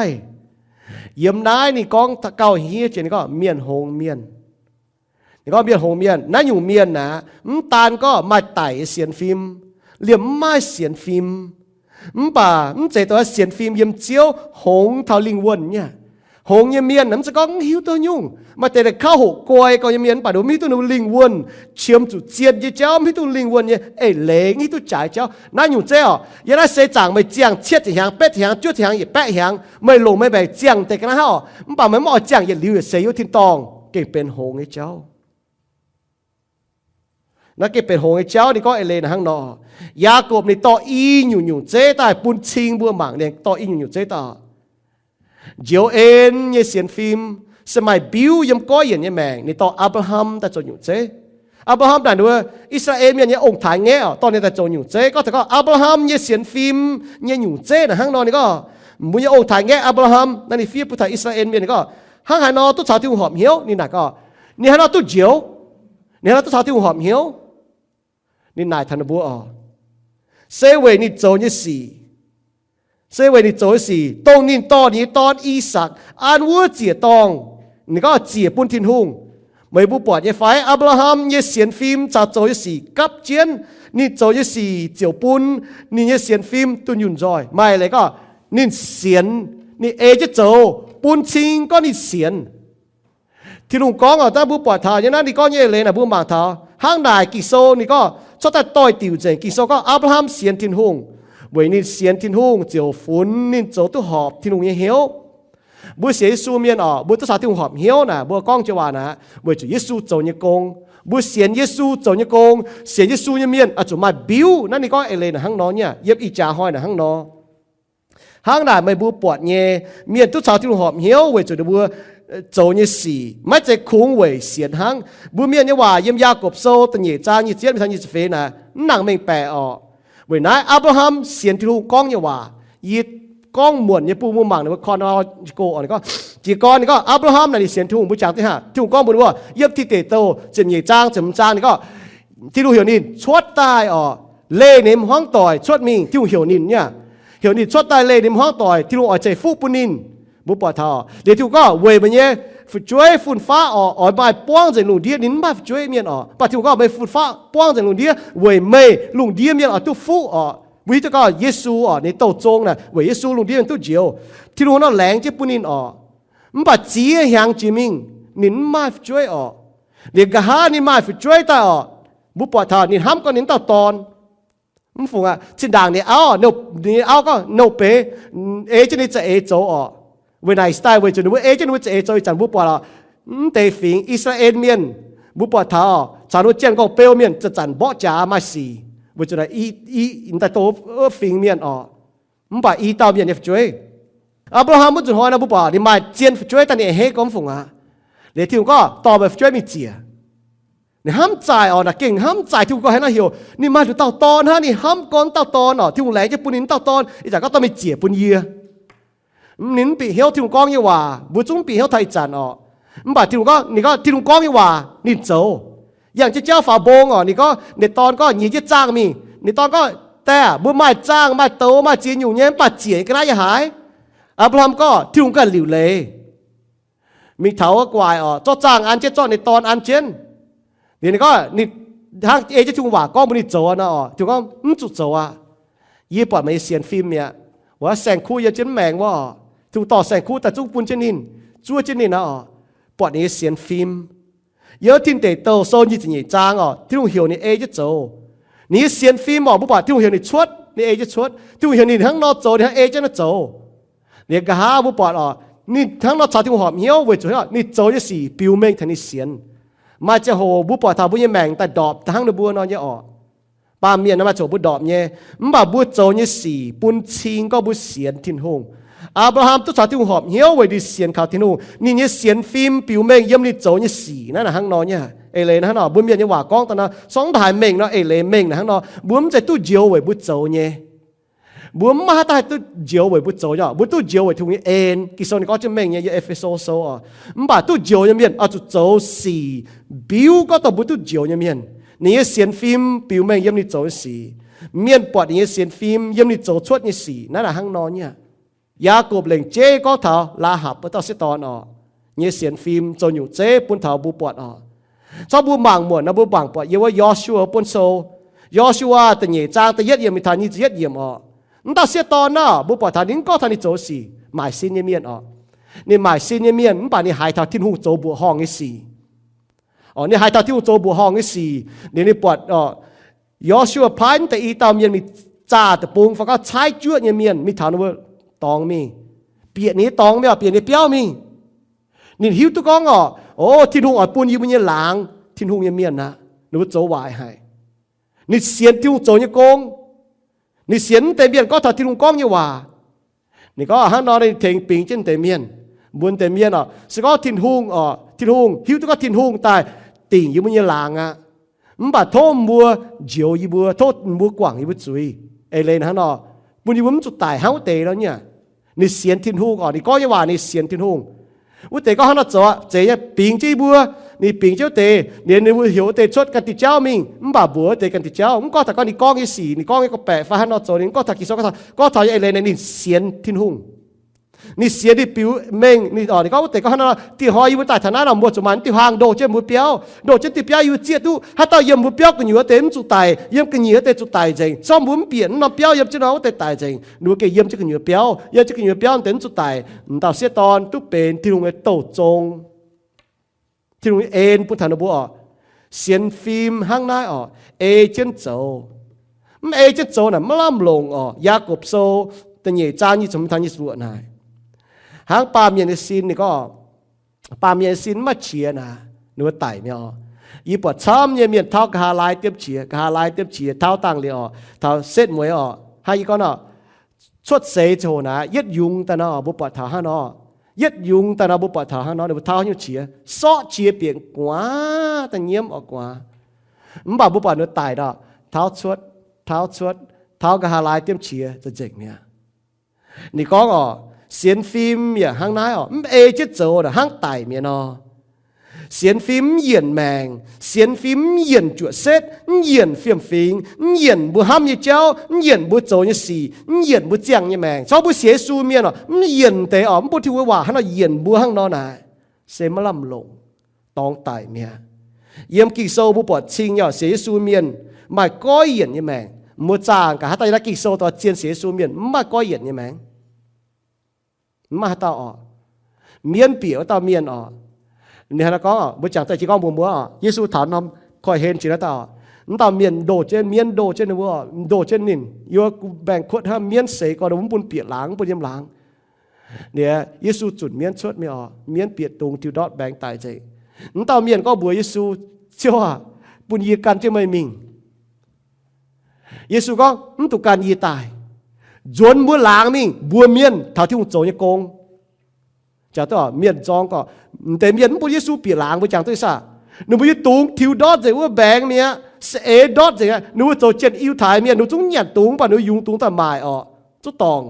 เยี่ยมนายนี่กองเก่าเฮียเจนี่ก็เมียนหงเมียนนี่ก็เมียนหงเมียนนั่นอยู่เมียนนะตาลก็มาไต่เสียนฟิล์มเหลี่ยมไม้เสียนฟิล์มป่าเจตัวเสียนฟิล์มเยี่ยมเจียวหงเท่าลิงวนเนี่ยหงเมียนน้ำจะก้องหิวตัวยุ่งมาแต่ข้าวหกกวยก็เมียนป่าดูมีตัวนูลิงวนเชื่อมจุดเจียนยี่เจ้ามีตัวลิงวนเนี่ยเหลงนี่ตัวจ่ายเจ้านั่นอยู่เจ้ายังได้เสจางไม่เจียงเชียดที่หางเป็ดที่หางจุดที่หางอย่าแปะที่หางไม่ลงไม่แบกเจียงแต่กันนะฮะป่าไม่หม้อเจียงอย่าลิ้วอย่าเสียทิ้งตองเก่งเป็นหงไอ้เจ้านักเก็บเป็นหงไอ้เจ้านี่ก็เลนห้างนอยากบนี่ต่ออีอยู่เจ้ตายปุ่นชิงบัวหมางเนี่ยต่ออีอยู่เจ้ต่อเจียวเนี่ยเสียนฟิล์มสมัยบิวยำก้อยอย่างเนี่ยแมงนี่ต่ออับราฮัมแต่จนอยู่เจ้อับราฮัมแต่ดูอิสราเอลเนี่ยองค์ถ่ายแง่ตอนนี้แต่จนอยู่เจ้ก็แต่ก็อับราฮัมเนี่ยเสียนฟิล์มเนี่ยอยู่เจ้นะห้างนอนี่ก็มุยองค์ถ่ายแง่อับราฮัมนั่นนี่ฟิล์มผู้ถ่ายอิสราเอลเนี่ยก็ห้างหายนอตุ๊ชาวที่หอมเหี้ยวนี่น่ะก็นี่ฮะนอตุ๊เจียวนี่ฮะนอตุ๊ชาวที่หอมเหี้ยวนี่นายธนบัวเซเวนี่โจเนี่ยสี่เซเวนี่โจสี่ตรงนี้ตอนนี้ตอนอีสักอันวัวเจียตอง你個接半天空，每部播嘢快，亞伯拉罕嘢先 phim 就做一時急戰，你做一時就半，你嘢先 phim 斷完在，咪嚟個你先，你จะ做半千ก็你先，ที่ลุง講啊，但部播他，อย่างนั้น你ก็嘢เลยนะ部盲他，ข้างในกิโซ你ก็ชอบแต่ต่อยติวเจงกิโซก็亞伯拉罕先天空，為你先天空就款你做都學天空嘢曉。บุษย์สูเมียนบุตรสาวที่หอมเหี้ยวนะบัวก้องจะว่านะบุษย์เยซูโจยกงบุษย์เยซูโจยกงเสียเยซูเมียนจุมาบิวนั่นนี่ก็เอเลนะห้างน้อเนี่ยเย็บอีจ่าห้อยนะห้างน้อห้างไหนไม่บัวปวดเงี้ยเมียนตุสาวที่หอมเหี้ยวบุษย์บัวโจยสีไม่จะคุ้งเว่ยเสียนห้างบัวเมียนเนี่ยว่าเยี่ยมยากบโซตันเยจ้าเยี่ยเจียนไม่ทันยี่สิบเฟนะนั่งเมงแปะเว้ยนายอับราฮัมเสียนที่ลุงก้องเนี่ยว่ายีก้องหมวนเนี่ยปูมุมมังเนี่ยว่าคอนเอาโกอ่อนก็จีกอนนี่ก็อับราฮัมนี่เสียนทุ่งผู้จางที่ห้าทุ่งก้องบุญว่าเย็บที่เตโตเจมย์จางเจมจางนี่ก็ที่ดูเหี่ยวนินชดตายเล่เนมห้องต่อยชดมิงที่ดูเหี่ยวนินเนี่ยเหี่ยวนินชดตายเล่เนมห้องต่อยที่ดูอ่อยใจฟูปุนินบุปผาทอเดี๋ยวที่ก็เวยมันเนี่ยฝึกช่วยฝุ่นฟ้าอ่อยใบป้องจากลุงเดียนินบ้าฝึกช่วยเมียนปัจจุบันก็ไปฝุ่นฟ้าป้องจากลุงเดียเวยไม่ลุงเดียเมียนตู้ฟูวิธีก็เยซูในโตจงนะเวยเยซูลุงเดียนตู้เจียวที่รู้นั่นแหลงเจ้าปุนินมันปัจจีหางจิมิงนินมาฝึกช่วยเด็กกะฮานี่มาฝึกช่วยตาบุปผาทอนินห้ามก็นินต่อตอนมันฝูงชิ้นด่างเนี่ยเนก็โนเปจะนี่จะโจเวลาสไตล์เวจนว่าจะนี่จะโจจันบุปผาเตฟิงอิสราเอลเมียนบุปผาทอจานว่าเจนก็เปลเมียนจะจันบ่จ่ามาสีเวจนะอินตาโตฟิงเมียนมันป่าตาเมียนเนี่ยฝึกช่วยอับราฮัมมุจุนหอยนะบุปผาดิมาเจียนฝึกช่วยแต่เนี่ยเฮก็ฝูงเดี๋ยวที่ก็ต่อไปฝึกช่วยมีเจียนี่ห้ามใจนะเก่งห้ามใจที่ก็ให้น่าเหี่ยวนี่มาถึงเต่าตอนฮะนี่ห้ามก้อนเต่าตอนที่แหลงจะปุ่นนินเต่าตอนอีจากก็ต้องมีเจียปุ่นเยียนินปีเหี่ยวที่ก้องยี่ว่าบุจุงปีเหี่ยวไทยจันมันบ่ที่ก็นี่ก็ที่ก้องยี่ว่านี่โจอย่างเจ้าฝ่าบงนี่ก็ในตอนก็หนีจะจ้างมีในตอนก็แต่บุไม่จ้างไม่โตไม่เจียนอยู่เงี้ยปัดเจียก็ได้ยังหายอับราฮัมก็ที่ก็หลิวเลยมีเถากวายเจ้าจ้างอันเจ้าในตอนอันเจนเดี๋ยวนี้ก็นี่ทางจะทุ่งว่าก็มันนี่โจนะถึงก็จุดโจยี่ปอดไม่เสียนฟิล์มเนี่ยว่าแสงคู่ยาเจนแมงว่าถูกต่อแสงคู่แต่จุกปุ่นเจนินจั่วเจนินปอดนี้เสียนฟิล์มเยอะทิ้งเตะโตโซนยี่สิบยี่จางที่ลุงเหี่ยวนี่จะโจนี่เสียนฟิล์มบุปผาที่ลุงเหี่ยวนี่ชดนี่จะชดที่ลุงเหี่ยวนี่ทั้งนอโจทั้งจะน่าโจเนี่ยกะฮาบุปผานี่ทั้งนอชาที่ลุงหอมเหี่ยวเวจุนี่โจจะสี่ปิวเมงทันนี่เสียนมาจะโหบุปผาทาบุญแมงแต่ดอบทั้งในบัวนอนเยอะปาเมียนมาโจบุดอบเนี่ยมันบ่บุโจเนี่ยสี่ปุ่นชิงก็บุเสียนทิ้งหงอับราฮัมตุสาที่หอบเหี้ยวไว้ดิเสียนข่าวทิ้งหงนี่เนี่ยเสียนฟิล์มปิวเมงย่ำนี่โจเนี่ยสี่นั่นนะห้างนอนเนี่ยเลยนะฮะเนาะบุญเมียนเนี่ยว่าก้องตอนนั้นสองถ่ายเมงเนาะเลยเมงนะห้างนอนบุญจะตู้เจียวไว้บุโจเนี่ยบุญมาแต่ตู้เจียวไว้บุโจเนี่ยบุตู้เจียวไว้ทุ่งนี้กิโซนี่ก็จะเมงเนี่ยเอฟเอโซโซมันบ่ตู้เจียวเนี่ยเมียนจุดโจสี่บิวก็ต้องบุตู้เจียวเนี่ยเมียนนี่เสียนฟิล์มปิวเมงย่ำนี่โจสี่เมียนปอดนี่เสียนฟิล์มย่ำนี่โจชวดนี่สี่นั่นนะห้างนอนเนี่ยยากบเหล่งเจ้ก็เถาลาหับต่อสิตอนเนี่ยเสียนฟิล์มจนอยู่เจ้ปุ่นเถาบูปอดชอบบูบางหมวดนะบูบางปอดเยว่ายอชัวปุ่นโซยอชัวแต่เนี่ยจางแต่ยัดเยี่ยมมีทานี่ยัดเยี่ยมนั่นต่อเสียตอนบูปอดทานินก็ทานี่โจสี่หมายซินเมียนนี่หมายซินเมียนป่านี่หายเท่าที่หูโจบัวห้องนี่สี่นี่หายเท่าที่หูโจบัวห้องนี่สี่นี่ปอดยอชัวพันแต่อีตาเมียนมีจ่าแต่ปุงฟังก็ใช้จุดเมียนมีฐานว่าตองมีเปียนี้ตองไม่เปียนี้เปี้ยวมีนี่หิวตุกองโอ้ที่หุงปูนยิบเนี่ยหลังที่หุงเนี่ยเมียนนะนึกว่าโจวายให้นี่เสียนที่หุงโจเนี่ยโกงนี่เสียนแต่เมียนก็ถ้าที่หุงก้องเนี่ยว่านี่ก็ฮันนอนในเทงปิงเช่นแต่เมียนบุญแต่เมียนสก็ที่หุงหิวตุก็ที่หุงตายติ่งยิบเนี่ยหลังมันบาดโทษบัวเจียวยิบัวโทษบัวกว่างยิบจุยเลยนะฮันนอบุญยิบมันจุดตายเฮาเตะแล้วเนี่ยนี่เสียนทิ้งหุงนี่ก็ยังว่านี่เสียนทิ้งหุงวุฒิก็ฮันน่ะจ่อเจียปิงจีบัวนี่ปิงเจ้าเตะเนี่ยนี่วุฒิหัวเตะชดกันติเจ้ามิงมันบ่าบัวเตะกันติเจ้ามันก็ถ้าก็นี่ก้องยี่สี่นี่ก้องยี่ก็แปะฟ้าฮันน่ะจ่อนี่ก็ถ้ากิโซก็ถ้าไอ้เลยนี่เสียนทิ้งหุง你写的表明你你讲แต่ก็那ที่หอยอยู่ใต้ฐานะเราหมดสมันที่ห่างโดเจ้ามือเปียวโดเจ้าที่เปียวอยู่เจียดูถ้าต่อยังมือเปียวก็อยู่เต็มจุดตายยังก็อยู่เต็มจุดตายจริงซ้อมบุญเปลี่ยนเราเปียวยังจะเราแต่ตายจริงหนูก็ยังจะก็อยู่เปียวยังจะก็อยู่เปียวเต็มจุดตายต่อเสียตอนทุกเป็นที่ลงไอ้โตจงที่ลงเอ็นพุทธานุบุอ๋อเสียนฟิล์มห้างนายอ๋อเอเจนโจเอเจนโจน่ะไม่ล้ำลงอ๋อยากบโซแต่เนี่ยจานยี่สมทันยี่สุวรรณายหางปาเมียนซินนี่ก็ปาเมียนซินมาเชียนะนึกว่าไต่ไม่ออยี่ปวดช้ำเนี่ยเมียนเท้ากหาลายเตียบเชียกหาลายเตียบเชียเท้าตั้งเลยอ๋อเท้าเส้นมวยอ๋อให้ยี่ก็เนาะชดเสยโชนะยึดยุงแต่เนาะบุปผาเท้าห้าเนาะยึดยุงแต่เนาะบุปผาเท้าห้าเนาะเดี๋ยวเท้าอยู่เชียซ้อเชียเปลี่ยนกว่าแต่เงี้ยมออกกว่ามันบอกบุปผาเนื้อไต่เนาะเท้าชดเท้ากหาลายเตียบเชียจะเจ๋งเนี่ยนี่ก็อ๋อเสียนฟิล์มอย่างห้างน้อยอ๋อเอจิตโจน่ะห้างไต่เมียนอเสียนฟิล์มเหยียนแมงเสียนฟิล์มเหยียนจั่วเซตเหยียนฟิล์มฟิงเหยียนบุห้ามยี่เจ้าเหยียนบุโจยี่สีเหยียนบุเจียงยี่แมงชอบบุเสียสูเมียนอ๋อเหยียนแต่อ๋อบุที่ว่าให้เราเหยียนบุห้างนอน่ะเสมลำลงตองไต่เมียเยี่ยมกี่โซบุปอดชิงย่อเสียสูเมียนไม่ก้อยเหยียนยี่แมงมัวจางกับฮัตไตละกี่โซตัวเจียนเสียสูเมียนไม่ก้อยเหยียนยี่แมงมาตาอ๋อเมียนเปียวตาเมียนอ๋อนี่ฮะนะก็บุจังแต่จีก้องบัวบัวอ๋อเยซูถามนำคอยเห็นจีนะตาอ๋อตาเมียนโดเจนเมียนโดเจนวัวโดเจนนินโยแบ่งขวดห้าเมียนเสกก็ดมปุ่นเปียหลังปุ่นยำหลังเนี่ยเยซูจุดเมียนชดไม่อ๋อเมียนเปียตุงทิวดอดแบ่งตายใจตาเมียนก็บัวเยซูเชื่อว่าปุ่นยีกันจะไม่มิงเยซูก็ตุการยีตายจวนบัวหลางมิงบัวเมียนเท่าที่หุ่นโจยกงจะต้องเมียนจองก็แต่เมียนบุยสูปีหลางบุจังตัวซะหนูบุยตุงทิวดอดเจว่าแบงเนี่ยเอดอดเจหนูโจเจนอิวถ่ายเมียนหนูจุงหยัดตุงป่ะหนูยุงตุงแต่หมายอ๋อจุดตอง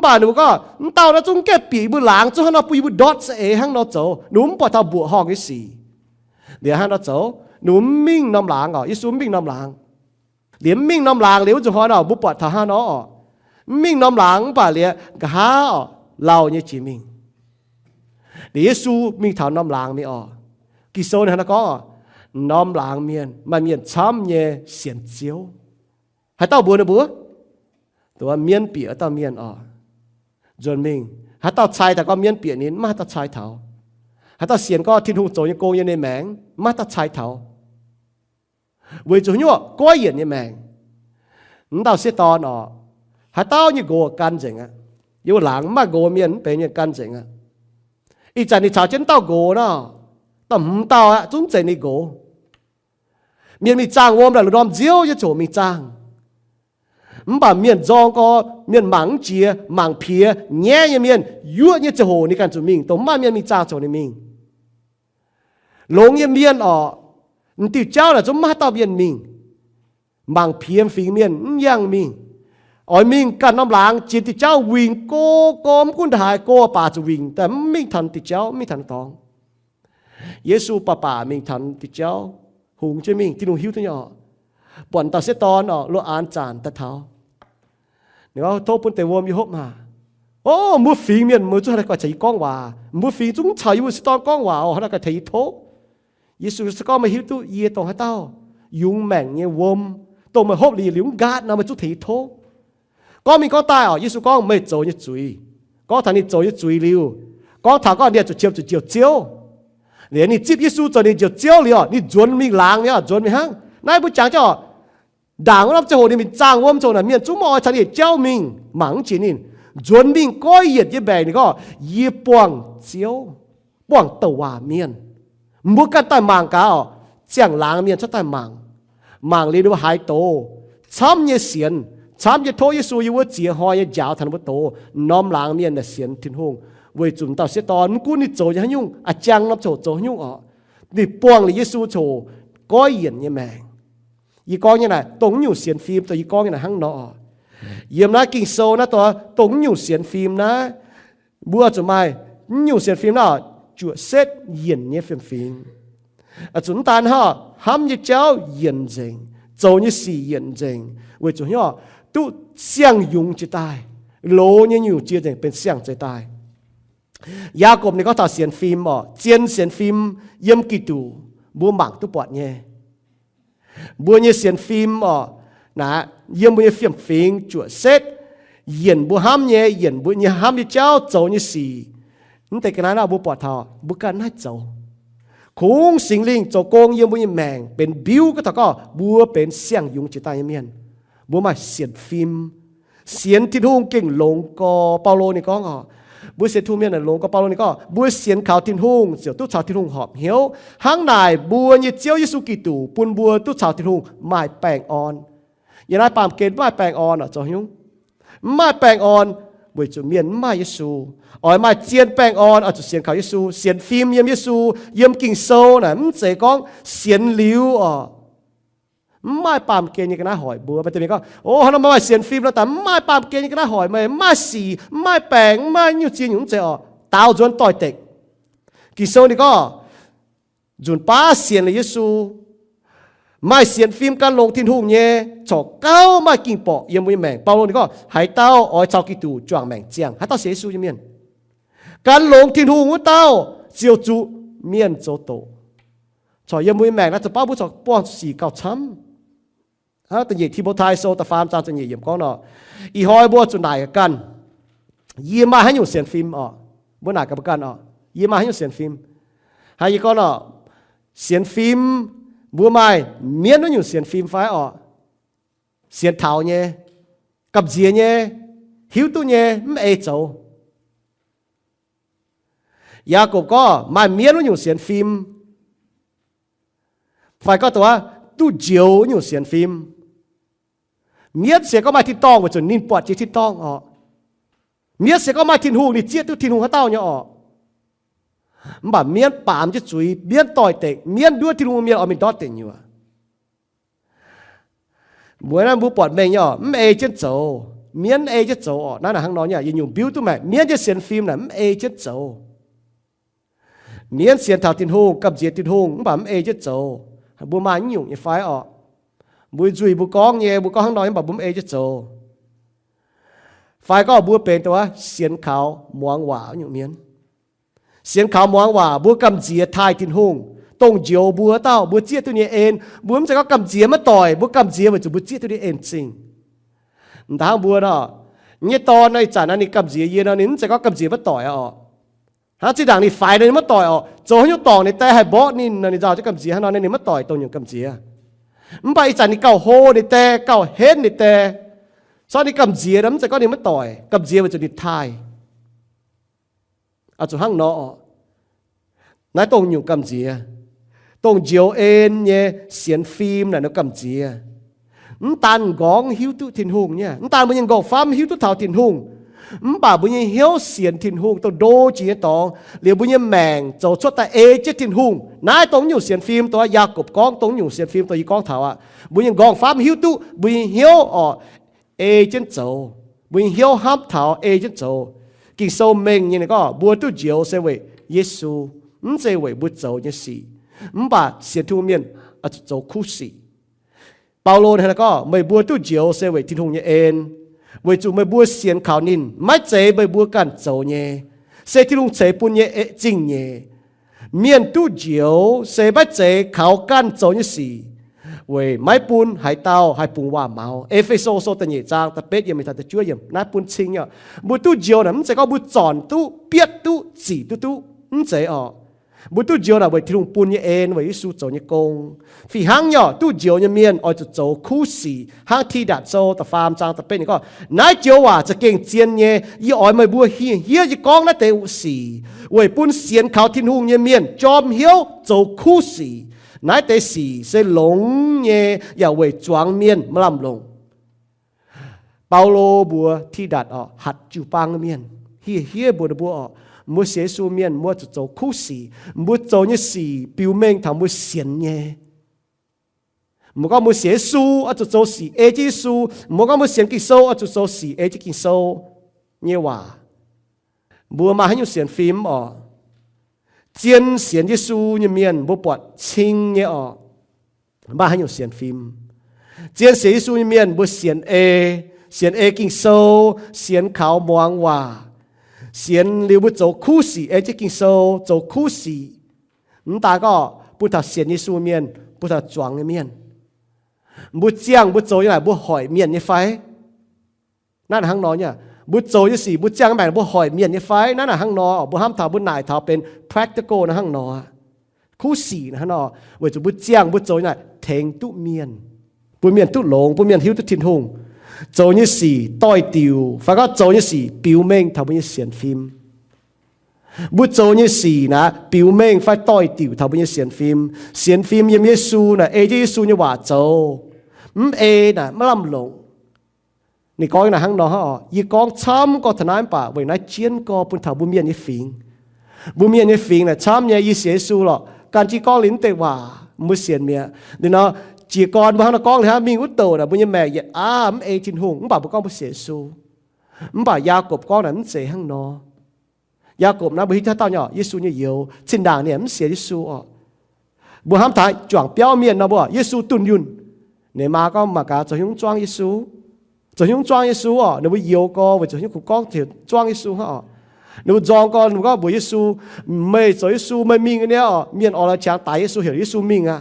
ป่ะหนูก็เต่าแล้วจุงแก่ปีบุหลางจุงให้เราปุยบุดอดเอหังเราโจหนูปอดเท่าบัวหอกที่สี่เดี๋ยวหังเราโจหนูมิ่งน้ำหลางอ๋อยิสูมิ่งน้ำหลางเดี๋ยวมิ่งน้ำหลางเดี๋ยวจุงหอเราบุปผาท่าห้าน้อมิ่งน้ำหลังป่ะเลยกะฮาเราเนี่ยจีมิงเดี๋ยวเยซูมิงถามน้ำหลังไม่ออกกิโซนฮะนะก็น้ำหลังเมียนมาเมียนช้ำเนี่ยเสียนเจียวให้เต้าบัวนะบัวตัวเมียนเปียเต้าเมียนออกจนมิงให้เต้าชายแต่ก็เมียนเปียนี้มาเต้าชายเถาให้เต้าเสียนก็ทิ้งหูโจยังโกงยังในแมงมาเต้าชายเถาเวจุญัวก้อยเหยียนในแมงนั่นเต้าเสียตอนออกหาเต้านี่โกกันเจ๋งอ่ะอยู่หลังมาโกเมียนเป็นยังกันเจ๋งอ่ะอีจันนี่ชาวเจนเต้าโกเนาะต่ำเต้าอ่ะจุ้งเจ๋งนี่โกเมียนมีจางวอมแต่ลูกน้องเจียวจะโจมีจางบ่าเมียนจองก็เมียนหมังเจียหมังเพียแง่ยังเมียนยั่วเนี่ยจะโหนี่กันจุมิงตัวมาเมียนมีจางโจนี่มิงหลงยังเมียนอ๋อติดเจ้าน่ะจุมาเต้าเมียนมิงหมังเพียมฝีเมียนยังมิงอ๋อมิงกันน้ำหลังจิตติเจ้าวิ่งโกกอมกุนถ่ายโกป่าจะวิ่งแต่มิงทันติเจ้าไม่ทันตองเยซูป่ามิงทันติเจ้าหุงเจมิงที่หนูหิวทั้งย่อป่อนตาเสตอนอ๋อโลอานจานตะเท้าเนี่ยเขาโทษปุ่นแต่วอมยี่หกมาโอ้มือฝีเมียนมือจุดอะไรก็ใช้ก้องว่ามือฝีจุ้งใช้มือสตอนก้องว่าอ๋ออะไรก็ใช้โทเยซูสก็มาหิวตู้เย่ตองให้เต้ายุงแม่งเนี่ยวอมตรงมาหอบลีหลิวกาดนำมาจุดถีโทก็มีก็ตายอ๋อเยซูก็ไม่โจยจุยก็ทางนี้โจยจุยลิวก็ถามก็เนี่ยจะเจียวจะเจียวเจียวเนี่ยนี่จิบเยซูจะนี่เจียวเจียวเลยอ๋อนี่จวนมีหลังเนี่ยจวนมีห้างนายผู้จังเจ้าด่างว่าจะโหนี่มีจ้างว่ามันโจน่ะเมียนจุ่มอ๋อทางนี้เจ้ามิงหมังจีนินจวนมิงก็เหยียดยี่แบงนี่ก็ยี่ป่วงเจียวป่วงตัวเมียนมุกันใต้มังกาอ๋อเจียงหลังเมียนชอบใต้มังเรียกว่าหายโตช้ำเนี่ยเสียนช้ำจะโทษเยซูอยู่ว่าเจียหอยยาวทันว่าโตน้อมหลังเมียนเนี่ยเสียนทิ้งห้องเวจุ่มต่อเสียตอนกูนี่โจยังยุ่งอาจังนับโจยุ่งอ๋อนี่ป่วงเลยเยซูโจก้อยเหยียนเนี่ยแมงอีกองเนี่ยนะตรงอยู่เสียนฟิล์มตัวอีกองเนี่ยนะหั่งนอเยี่ยมนะกิ่งโซนะตัวตรงอยู่เสียนฟิล์มนะบัวจุ่มไม่อยู่เสียนฟิล์มนะจั่วเซตเหยียนเนี่ยฟิล์มจุนตานฮะห้ามยี่เจ้าเหยียนจริงโจนี่สี่เหยียนจริงเวจุ่มย่อตู้เสียงยุงจะตาย lố như nhiều chia thành bên xiangใจตายJacob này có thảo xiên phim chiên xiên phim yếm kỳ tù bua mảng tu bọt nhé bua như xiên phim nà yếm bua như phim phim chuột xét yển bua ham nhé yển bua như ham như cháu dấu như xì nhưng tại cái nào bua bọt thảo bua cần hết dấu khung sinh linh cho con yếm bua như mèng bên biu cái thảo có bua bên xiang dùng chỉ tay như miền bua mà xiên phim xiên thiên hùng kinh lông có Paulo này có bữa xiên thu miên là lông có Paulo này có bữa xiên khảo thiên hùng diệu tu chào thiên hùng họp hiếu hàng này bữa như chiếu Giêsu Kitô bún bữa tu chào thiên hùng mai bèng on giờ này pàm kén mai bèng on cho hiếu mai bèng on bữa chủ miên mai Giêsu ở mai chiên bèng on ở chủ xiên khảo Giêsu xiên phim yếm Giêsu yếm kinh sâu này mình sẽ có xiên liu mai pàm kén như cái nào hỏi bữa bây giờ mình có nó mai xiên phimแล้วแต่mai pàm kén như cái nào hỏi mai xì mai bèng mai nhiều chuyện những chuyện tao chuẩn tỏi tịch kỳ sau này có chuẩn ba xiên là Giêsu mai xiên phim can lông thiên hùng nhé cho cao mai kinh bỏ yếm với mèng bao lâu này có hãy tao ở trong kỳ tù choàng mèng chiang hãy tao sẽ Giêsu như miền can lông thiên hùng của tao chiều chủ miền châu tổ cho yếm với mèng nóจะbao bữa cho bao xì cao chấmแต่ยี่ที่บทายโซแต่ฟาร์มจานจะยี่เยี่ยมก้อนเนาะอีหอยบัวจุดไหนกันยี่มาให้อยู่เสียนฟิล์มบัวไหนกับกันยี่มาให้อยู่เสียนฟิล์มให้ยี่ก้อนเสียนฟิล์มบัวไม้เมียนนั่นอยู่เสียนฟิล์มไฟเสียนเท้าเนี่ยกับเจียเนี่ยหิวตัวเนี่ยไม่เจ้ายาโกบก็มาเมียนนั่นอยู่เสียนฟิล์มไฟก็ตัวตู้เจียวอยู่เสียนฟิล์มเมียเสียก็มาที่ต้องว่าจนนินปวดจีที่ต้องเมียเสียก็มาทิ้งหูนี่เจี๊ยตู้ทิ้งหูเขาเต้าเนี่ยมันแบบเมียป่ามจะจุยเมียต่อยเตะเมียด้วยทิ้งหูเมียเอามีดอดเตะอยู่บัวนั้นบัวปวดเมงเนี่ยมันเอเจนโจเมียเอเจนโจนั่นน่ะข้างนอกเนี่ยยังอยู่บิ้วตัวแม่เมียจะเสียนฟิล์มน่ะมันเอเจนโจเมียเสียนเท้าทิ้งหูกับเจียทิ้งหูมันแบบมันเอเจนโจบัวมาหยุ่งอย่างไฟบัวจุยบัวกองเนี่ยบัวกองข้างนอกยังแบบบัวเอจะโจไฟก็บัวเป็นตัวเสียนขาวมวงหวาอย่างเมียนเสียนขาวมวงหวาบัวกำเจียทายทิ้งหงตรงเจียวบัวเต้าบัวเจี๊ยตัวนี้เองบัวมันจะก็กำเจียมาต่อยบัวกำเจียมันจะบัวเจี๊ยตัวนี้เองจริงทางบัวเนาะเนี่ยตอนในจานนั้นนี่กำเจียเย็นนั้นนี่จะก็กำเจียมาต่อยฮะจีดังนี่ไฟนี่มาต่อยโจให้ยกต่อนี่แต่ให้บอสนี่นี่จะเอาจะกำเจียให้นอนนี่มาต่อยตรงอย่างกำเจียมันไปจานนี่เก่าโฮนี่แต่เก่าเฮ็ดนี่แต่ซอนนี่กำเจียแล้วมันจะก็นี่มาต่อยกำเจียมันจะดิทายเอาจุห้างเนาะนายตรงอยู่กำเจียตรงเจียวเอ็นเนี่ยเสียนฟิล์มน่ะเนาะกำเจียตันกองหิวตุทินหงเนี่ยตันมันยังกองฟ้าหิวตุเท่าทินหงbà bây giờ hiếu xiên thiên hùng tôi đô chỉ tòng liệu bây giờ mèng cho cho ta ê chết thiên hùng nãy tống nhiều xiên phim tôi Jacob con tống nhiều xiên phim tôi y con thảo bây giờ gong pháp hiếu tu bây giờ hiếu ê chết châu bây giờ hiếu hấp thảo ê chết châu kinh sâu mình như này có bùa tu diệu sẽ về Giêsu sẽ về bùa châu như gì bà xiên thu miên châu khu sĩ Paulo này là có mấy bùa tu diệu sẽ về thiên hùng như en với chúng mới bua xiên khảo nín máy chế với bua cản dầu nhé sẽ thì lùng chế bún nhé chính nhé miền tu diệu sẽ bắt chế khảo cản dầu như gì với máy bún hải tàu hải bún hoa máu Ephesos số tên nhẹ trang tập bết yếm mình thật chúa yếm nát bún chính nhá bua tu diệu là mình sẽ có bua tròn tu biết tu chỉ tu mình sẽ bữa tu diệu là bởi thì lùng bún như en với Giêsu dầu như công vì hang nhỏ tu diệu như miền ở chỗ dầu khu sĩ hang thi đạt dầu tập farm trang tập bên này có nãy diệu àจะเก่งเจียนเนี่ยยี่อ้อยไม่บัวเฮียยี่กองนั่นเตวสีเว้ยปุ่นเสียนเขาทิ้งหงเนี่ยเมียนจอมเหี้ยวโจคู่สีนายเตสีเสหลงเนี่ยอย่าเว้ยจวงเมียนมาลำลงเปาโลบัวที่ดัดหัดจูปังเมียนเฮียบัวบัวmua xế su miên mua cho khu sĩ mua cho như sĩ biểu minh thằng mua xiên nhé mua có mua xế su ở cho sĩ ê chi su mua có mua xiên kinh sâu ở cho sĩ ê chi kinh sâu như hòa mua mà hay nhiều xiên phim chiên xiên như su như miên mua bọt chinh như mà hay nhiều xiên phim chiên xế su như miên mua xiên ê xiên ê kinh sâu xiên khảo muang hòa xiên liu bút dấu khu sĩ ê chứ kinh sâu dấu khu sĩ ta có bút thà xiên như su miên bút thà choáng như miên bút chiang bút dấu như này bút hỏi miên như pháiนั่นหังนอเนี่ยบุตรโจยสี่บุตรจ้างแม่บุหอยเมียนยี่ไฟนั่นน่ะหังนอบุห้ามถาบุญนายถาเป็น practical นะหังนอคู่สี่นะหังนอเวจุบุตรจ้างบุตรโจยเนี่ยเทงตุเมียนบุเมียนตุหลงบุเมียนหิวตุทินหงโจยี่สี่ต้อยติวฟ้าก็โจยี่สี่ปิวเม่งทำบุญยี่เสียนฟิล์มบุตรโจยี่สี่นะปิวเม่งไฟต้อยติวทำบุญยี่เสียนฟิล์มยังเยซูนะเอเยซูเนี่ยว่าโจเอนะไม่ลำหลงนี่ก้อยนะหังนอฮะยี่กองช้ำก็ทนายป่าเวนัยเชียนก็ปุ่นถาบุเมียนยี่ฟิงบุเมียนยี่ฟิงน่ะช้ำเนี่ยยี่เสียสูหรอกการจีก้องลิ้นเตว่ามือเสียนเมียเดี๋ยวนะจีกรบ้านนะก้องเลยฮะมีอุตโตนะบุญยังแม่ยี่เอจินหงบ่าบุก้องบุเสียสูบ่ายากบก้องน่ะมันเสียหังนอยากบนะบุฮิตาเต้าเนี่ยยี่สูเนี่ยเยวสินด่างเนี่ยมันเสียยี่สูอ่ะบุห้ามถ่ายจ่วงเปี้ยวเมียนนะบ่ยี่สูตุนยุนเนี่ยมาก็มากาจะยุ่งจ้วงยี่สูจะยุ่งจ้างยิสูอ่ะnếu bây giờ có bây giờ những cuộc con thìจ้างยิสูฮะnếuจ้างก็nếuก็bâyยิสูไม่จะยิสูไม่มีเนี่ยอ่ะเมียนออกแล้วจ้างตายยิสูเห็นยิสูมีอ่ะ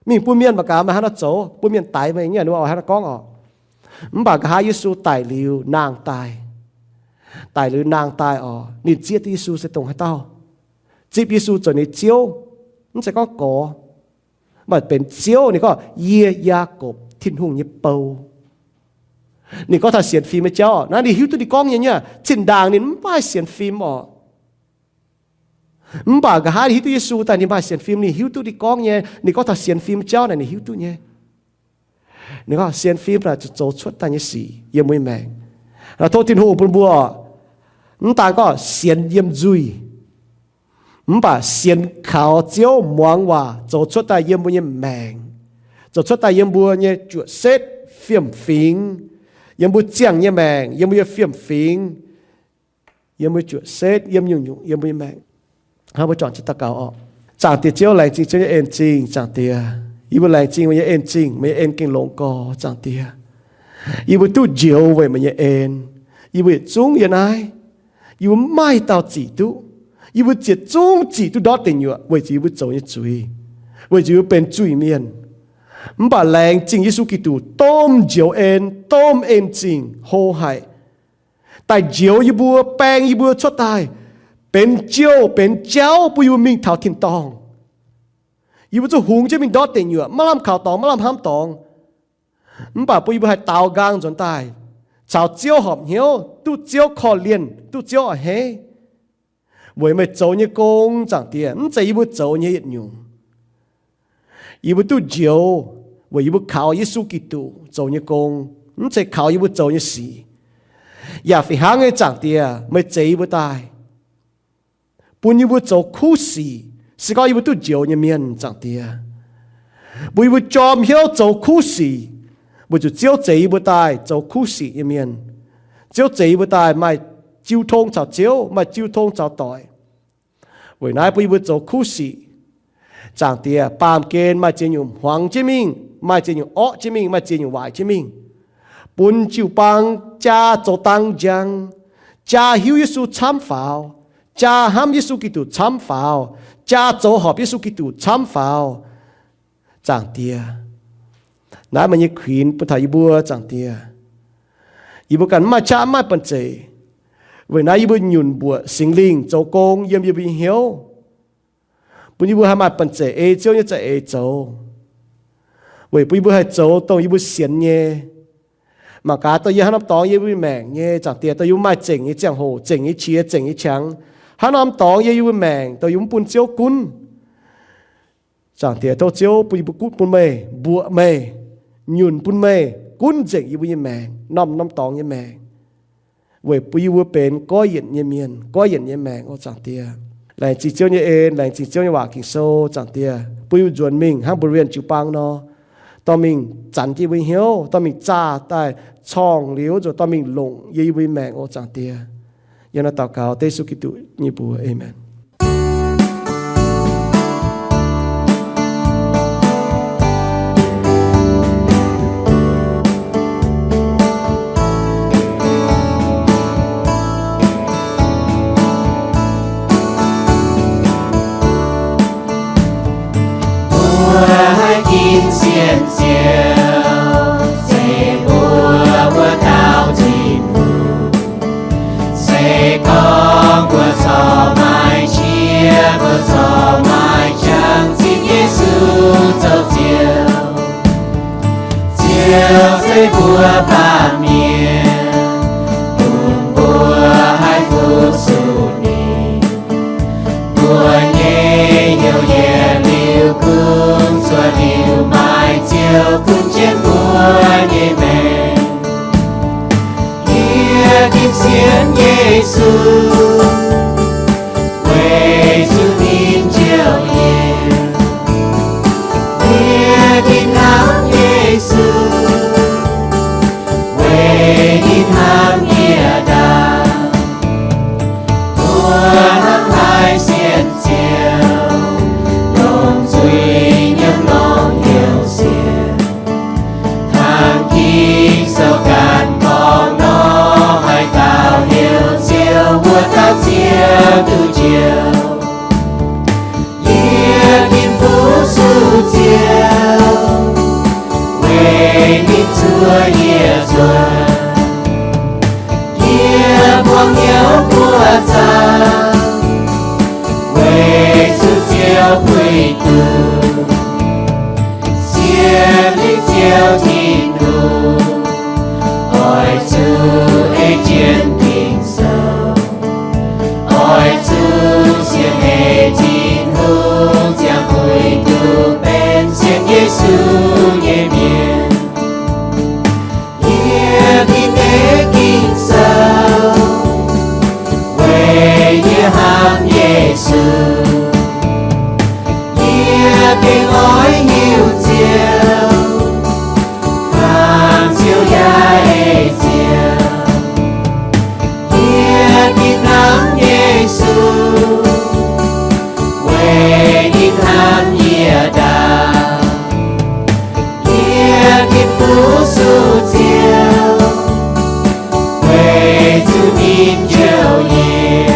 มีผู้เมียนประกาศมาให้เราโจผู้เมียนตายไปเนี่ยnếuเอาให้เราก้องอ่ะมันบอกให้ยิสูตายหรือนางตายหรือนางตายอ่ะนี่เจี๊ยบยิสูจะตรงให้เต้าจีบยิสูจนนี่เจียวมันจะก็ก่อมันเป็นเจียวนี่ก็เยียยากบทิ้งหุ่งยิบเปานี่ก็ถ้าเสียนฟิล์มไม่เจ้านะนี่หิวตัวดีกล้องอย่างเงี้ยจินด่างนี่มันไม่เสียนฟิล์มอ่ะมันบอกกับหาหิวตัวเยซูแต่นี่ไม่เสียนฟิล์มนี่หิวตัวดีกล้องเนี่ยนี่ก็ถ้าเสียนฟิล์มเจ้านี่หิวตัวเนี่ยนี่ก็เสียนฟิล์มเราจะโจชุดแต่เนี่ยสี่ยังไม่แมงเราโทษทิ้งหูปุ่นบัวมันต่างก็เสียนเยี่ยมจุยมันบอกเสียนขาวเจ้ามองว่าโจชุดแต่ยังไม่แมงโจชุดแต่ยังบัวเนี่ยจุดเซตฟิล์มฟิงยังบุเจียงยังแมงยังบุเฟียมฟิงยังบุจุดเซตยังยุ่งยังบุแมงเขาบุจอนจิตตะเกาออกจางเตียเจียวแรงจริงจะเอ็นจริงจางเตียอีบุแรงจริงมันจะเอ็นจริงมันจะเอ็นกิ่งหลงกอจางเตียอีบุตู้เจียวไว้มันจะเอ็นอีบุจุ้งยังไงอีบุไม่เต่าจีตุอีบุเจียจุ้งจีตุดอติงอยู่ไว้จีบุโจยจุยไว้จีบุเป็นจุยเมียนมันบาแรงจริงยิสุกิตูต้มเจียวเอ็นต้มเอ็นจริงโหไห้แต่เจียวยีบัวแปงยีบัวชดตายเป็นเจียวเป็นเจ้าปุยมิงเท่าทินตองยีบัวจะหุงจะมิงดอดเต็งอยู่มาลำข่าวตองมาลำห้ามตองมันบาปุยบัวให้เตากลางจนตายชาวเจียวหอบเหี้ยวตู้เจียวคอเลียนตู้เจียวเฮวยไม่โจนี่กงจังเตียมันจะยีบัวโจนี่ยึดอยู่อีบุตุเจียวว่าอีบุข่าวยิสุกิตูโจยกงนั่นจะข่าวอีบุโจยสีอย่าไปหาเงินจังเตียไม่เจอีบุตายปุ่นอีบุโจคู่สีสก็อีบุตุเจียวเนี่ยเมียนจังเตียบุอีบุจอมเหี้ยวโจคู่สีบุจุเจียวเจอีบุตายโจคู่สีเนี่ยเมียนเจียวเจอีบุตายไม่จิ้วทงเจ้าเจียวไม่จิ้วทงเจ้าต่อยวันนั้นปุยบุโจคู่สีจางเตียปามเกณฑ์มาเจียงหวังเจมิงมาเจียงอ้อเจมิงมาเจียงวายเจมิงปุนจิวปังจ้าโจตังจังจ้าหิวยิสุช้ำฝ่าวจ้าห้ามยิสุกิตุช้ำฝ่าวจ้าโจหอบยิสุกิตุช้ำฝ่าวจางเตียน้ามันยังขวินปุถายบัวจางเตียอีบุกันมาจ้ามาปันเจเวลาอีบุญยุนบัวสิงลิงโจกงเยี่ยมยีบิเหียวปุยบุหามาปัญเจเอเจ้าเนี่ยจะเอเจ้าเว้ยปุยบุหาเจ้าต้องยีบุเสียนเนี่ยมากาตัวยี่ห้าน้ำตองยีบุแมงเนี่ยจากเตียตัวยุมาเจ๋งยี่เจียงโหเจ๋งยี่เชียเจ๋งยี่ช้างห้าน้ำตองยีบุแมงตัวยุปุ่นเจียวกุนจากเตียตัวเจียวปุยบุกุปุ่นเมย์บัวเมย์ยุนปุ่นเมย์กุนเจ๋งยีบุยี่แมงน้ำตองยี่แมงเว้ยปุยบุเป็นก้อยเย็นยี่เมียนก้อยเย็นยี่แมงโอ้จากเตียแหล่งจีเจียวเนี่ยเองแหล่งจีเจียวเนี่ยว่ากิ่งโซ่จังเตียปุยจวนมิงห้างบริเวณจิวปังเนาะตอนมิงจันที่วิเหียวตอนมิงจ้าใต้ช่องเหลียวจนตอนมิงหลงยี่วิแมงโอจังเตียยันตากาวเตสุกิตุญี่ปุ่นเอเมน xiên chiều sẽ bùa tạo thiên hùng sẽ con của gió mai chia của gió mai chẳng xin Giêsu dấu chiều chiều sẽ bùa ba miền buồn bùa hai phút su nì bùa nhẹ nhiều nhẹ liu cung xua liu mai chiều cung trên bùa nhẹ mẹ kia kim xiên Giêsu quê su tin chiều nhẹ kia tin áo Giêsu quê tin ham nghĩa đà bùa năm hai xiên chiều lòng duy nhâm lòng hiểu xiên hàng kinh sâu cạn con nó hai tạo hiểu chiều bùa tạo chiều từ chiều nghĩa kim phú su chiều quê tin xưa nghĩa xuân nghĩa buông nhớ của cha quê su chiều quê từ xiên đi chiều thiên đù ôi chú ê chiến tình sâu ôi chú xiên ê thiên hùng chẳng quê từ bên xiên Giêsu nhẹ miền nghĩa tin ê kinh sâu quê nghĩa ham Giêsu nghĩa tiếng nói hiu chiều hàng chiều ya ê chiều nghĩa tin nắng Giêsu quê tin ham nghĩa đà nghĩa tin phú su chiều quê su tin chiều nhẹ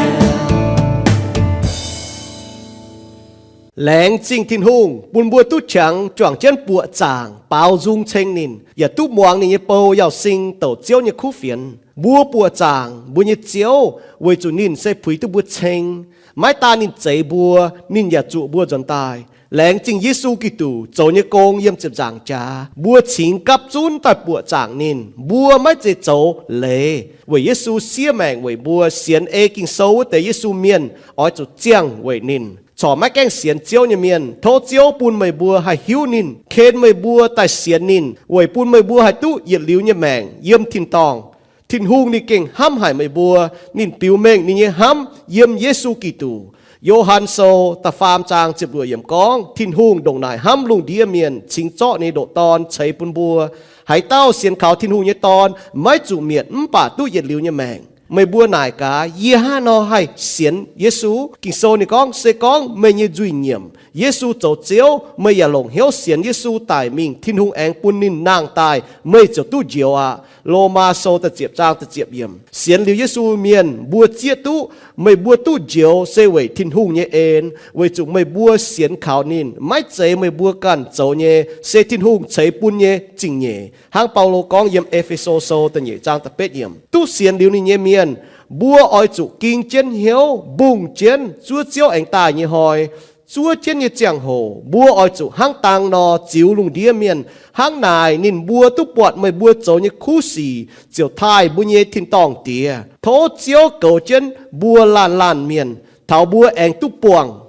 lén chính thiên hùng buồn bùa tu trắng choàng chân bùa chàng bao dung tranh nínอย่าtu muangนี่bao yào sinh tổ chiếu như khu phiền bùa bùa chàng bùa như chiếu với chủ nín sẽ phủi tu bùa tranh mái ta nín chạy bùa nínอย่าtrụ bùa dần tài lén chính Giêsu Kitô chỗ như công yếm chụp giảng cha bùa chính cấp chun tại bùa chàng nín bùa mái chế chỗ lệ với Giêsu xia mèng với bùa xiên ê kinh sâu tại Giêsu miền ở chỗ chiang với nín chỏ mái canh xiên chiếu như miền thô chiếu bùn mây bùa hay hiu nín khen mây bùa tại xiên nín với bùn mây bùa hay tu nhiệt liu như mèng yếm thiên tòng thiên hùng ni kinh hăm hải mây bùa nín piu mèng nín như hăm yếm Giêsu Kitô Johan sâu ta phàm trang chụp đuổi yếm con thiên hùng đồng nải hăm lùng đĩa miền chính chọ ni độ ton cháy bùn bùa hãy tao xiên khảo thiên hùng như ton mấy chủ miền bà tu nhiệt liu như mèng mày bùa nải cả ye ha no hay xiên Giêsu kinh sâu ni con sẽ con mày như duy nhiệm Giêsu chỗ chiếu mày ya lồng hiếu xiên Giêsu tài mình thiên hùng anh bùn nín nàng tài mày chỗ tu diệu à lô ma sâu ta diệp trang ta diệp yểm xiên liu Giêsu miền bùa chia tu mày bùa tu diệu sẽ vậy thiên hùng như en vậy chúng mày bùa xiên khảo nín mấy chế mày bùa can chỗ nhé sẽ thiên hùng chế bùn nhé chính nhé hang Paulo con yểm Ephesos sâu ta nhẹ trang ta pet yểm tu xiên liu ni nhé miền bùa oi chủ kinh chiến hiếu bùng chiến chúa chiếu anh tài như hỏi chúa chiến như chẳng hồ bùa oi chủ hang tàng nò chiếu lùng đĩa miền hang nài nín bùa tu bọt mày bùa chỗ như khu xì chiều thai bùa nhé thiên tòng tía thố chiếu cầu chiến bùa làn miền thảo bùa anh tu buồng